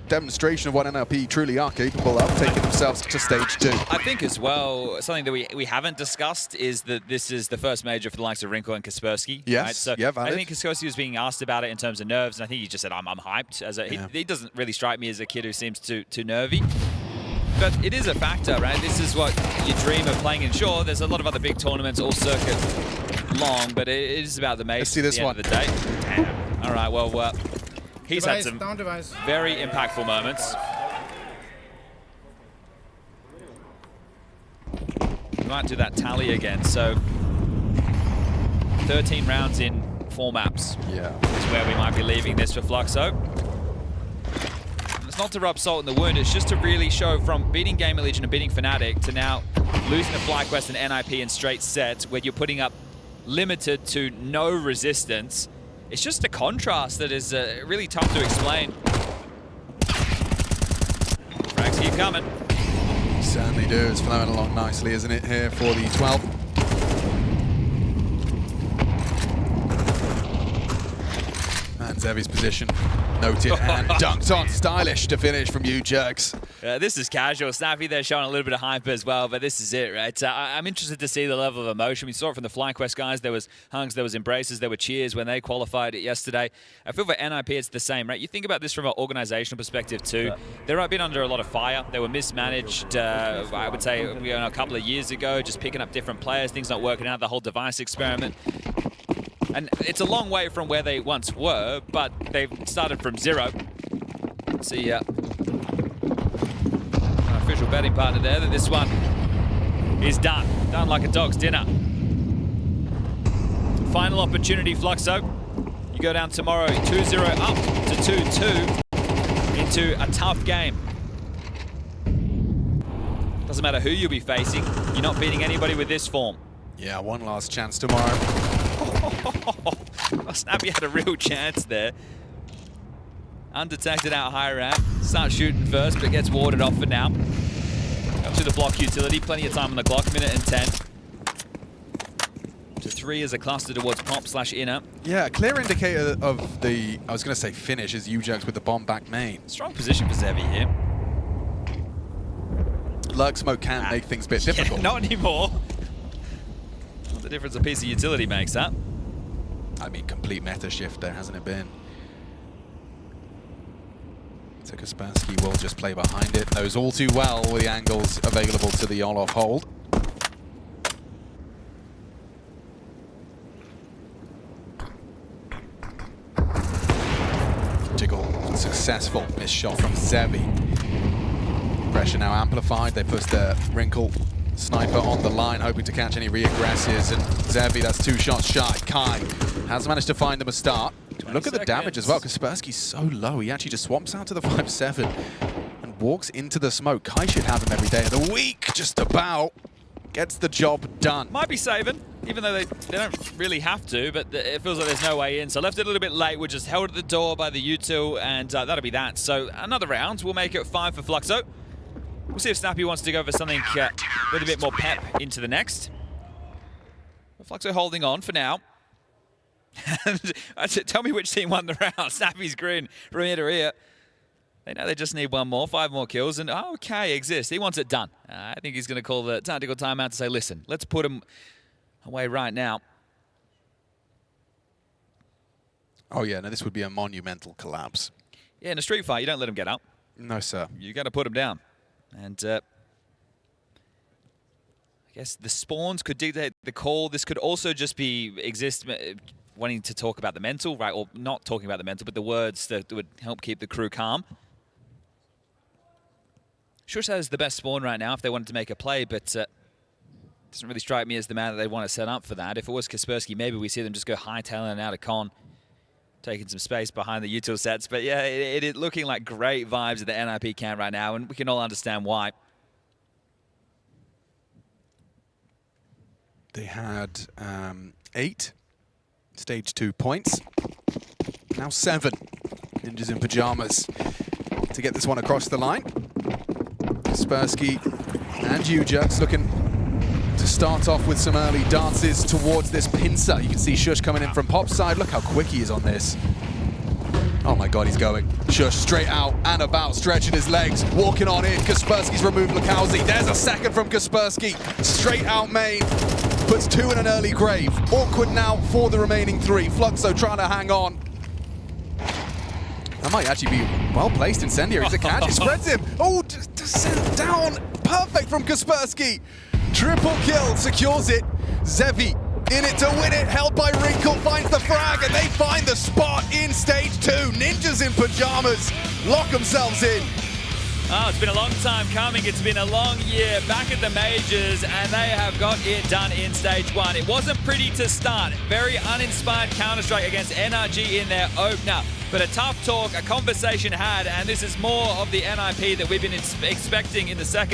demonstration of what NiP truly are capable of, taking themselves to stage 2. I think as well, something that we haven't discussed is that this is the first major for the likes of Wrinkle and Kaspersky. Yes, right? So yeah, valid. I think Kaspersky was being asked about it in terms of nerves, and I think he just said, I'm hyped. He doesn't really strike me as a kid who seems too nervy. But it is a factor, right? This is what you dream of playing in. Sure, there's a lot of other big tournaments, all circuit long, but it is about the major. Let's see this one. At the end of the day. Damn. All right, well, he's had some very impactful moments. We might do that tally again. So 13 rounds in 4 maps. Yeah. Is where we might be leaving this for Fluxo. And it's not to rub salt in the wound, it's just to really show from beating Gamer Legion and beating Fnatic to now losing to FlyQuest and NiP in straight sets where you're putting up limited to no resistance. It's just a contrast that is really tough to explain. Frags keep coming. Certainly do. It's flowing along nicely, isn't it, here for the 12th. And Zevi's position noted and dunked on. Stylish to finish from Ujerks. This is casual. Snappy there showing a little bit of hype as well, but this is it, right? I'm interested to see the level of emotion. We saw it from the FlyQuest guys. There was hungs, there was embraces, there were cheers when they qualified it yesterday. I feel for NiP it's the same, right? You think about this from an organizational perspective too. They've been under a lot of fire. They were mismanaged, I would say, a couple of years ago, just picking up different players, things not working out, the whole device experiment. And it's a long way from where they once were, but they've started from 0. See official betting partner there that this one is done. Done like a dog's dinner. Final opportunity, Fluxo. You go down tomorrow 2-0 up to 2-2 into a tough game. Doesn't matter who you'll be facing. You're not beating anybody with this form. Yeah, one last chance tomorrow. Snappy had a real chance there. Undetected out high ramp. Starts shooting first, but gets warded off for now. Up to the block utility. Plenty of time on the clock. 1:10. So 3 is a cluster towards pop/inner. Yeah, a clear indicator of the, I was going to say finish, is UJUX with the bomb back main. Strong position for Zevi here. Lurk smoke can make things a bit difficult. Yeah, not anymore. What the difference a piece of utility makes, that. I mean, complete meta shift there, hasn't it been? So Kaspersky will just play behind it. Knows all too well the angles available to the Olof hold. Jiggle, successful miss shot from Zevi. Pressure now amplified. They push the Wrinkle sniper on the line, hoping to catch any re-aggressors. And Zevi, that's 2 shots shy. Kai has managed to find them a start. Look at the damage as well. Kaspersky's so low. He actually just swamps out to the 5-7 and walks into the smoke. Kai should have him every day of the week, just about. Gets the job done. Might be saving, even though they don't really have to, but it feels like there's no way in. So left it a little bit late. We're just held at the door by the U2, and that'll be that. So another round. We'll make it 5 for Fluxo. We'll see if Snappy wants to go for something with a bit more pep into the next. But Fluxo holding on for now. And tell me which team won the round. Snappy's grin from ear to ear. They know they just need 1 more, 5 more kills, and okay, exists. He wants it done. I think he's going to call the tactical timeout to say, listen, let's put him away right now. Oh yeah, no, this would be a monumental collapse. Yeah, in a street fight, you don't let him get up. No, sir. You got to put him down. And I guess the spawns could dictate the call. This could also just be wanting to talk about the mental, right? Or not talking about the mental, but the words that would help keep the crew calm. Shush has the best spawn right now if they wanted to make a play, but doesn't really strike me as the man that they want to set up for that. If it was Kaspersky, maybe we see them just go hightailing out of con, taking some space behind the util sets. But yeah, it is looking like great vibes at the NiP camp right now, and we can all understand why. They had 8 stage 2 points. Now 7 Ninjas in Pajamas to get this one across the line. Kaspersky and UJUX looking to start off with some early dances towards this pincer. You can see Shush coming in from Pop's side. Look how quick he is on this. Oh my god, he's going. Shush straight out and about, stretching his legs, walking on in. Kaspersky's removed Lukowski. There's a second from Kaspersky. Straight out main. Puts 2 in an early grave. Awkward now for the remaining 3. Fluxo trying to hang on. That might actually be well-placed incendiary. It's a catch, it spreads him. Oh, just down. Perfect from Kaspersky. Triple kill, secures it. Zevi in it to win it, held by Wrinkle, finds the frag, and they find the spot in stage 2. Ninjas in Pajamas lock themselves in. Oh, it's been a long time coming. It's been a long year back at the majors, and they have got it done in stage 1. It wasn't pretty to start. Very uninspired Counter-Strike against NRG in their opener. But a tough talk, a conversation had, and this is more of the NiP that we've been expecting in the second.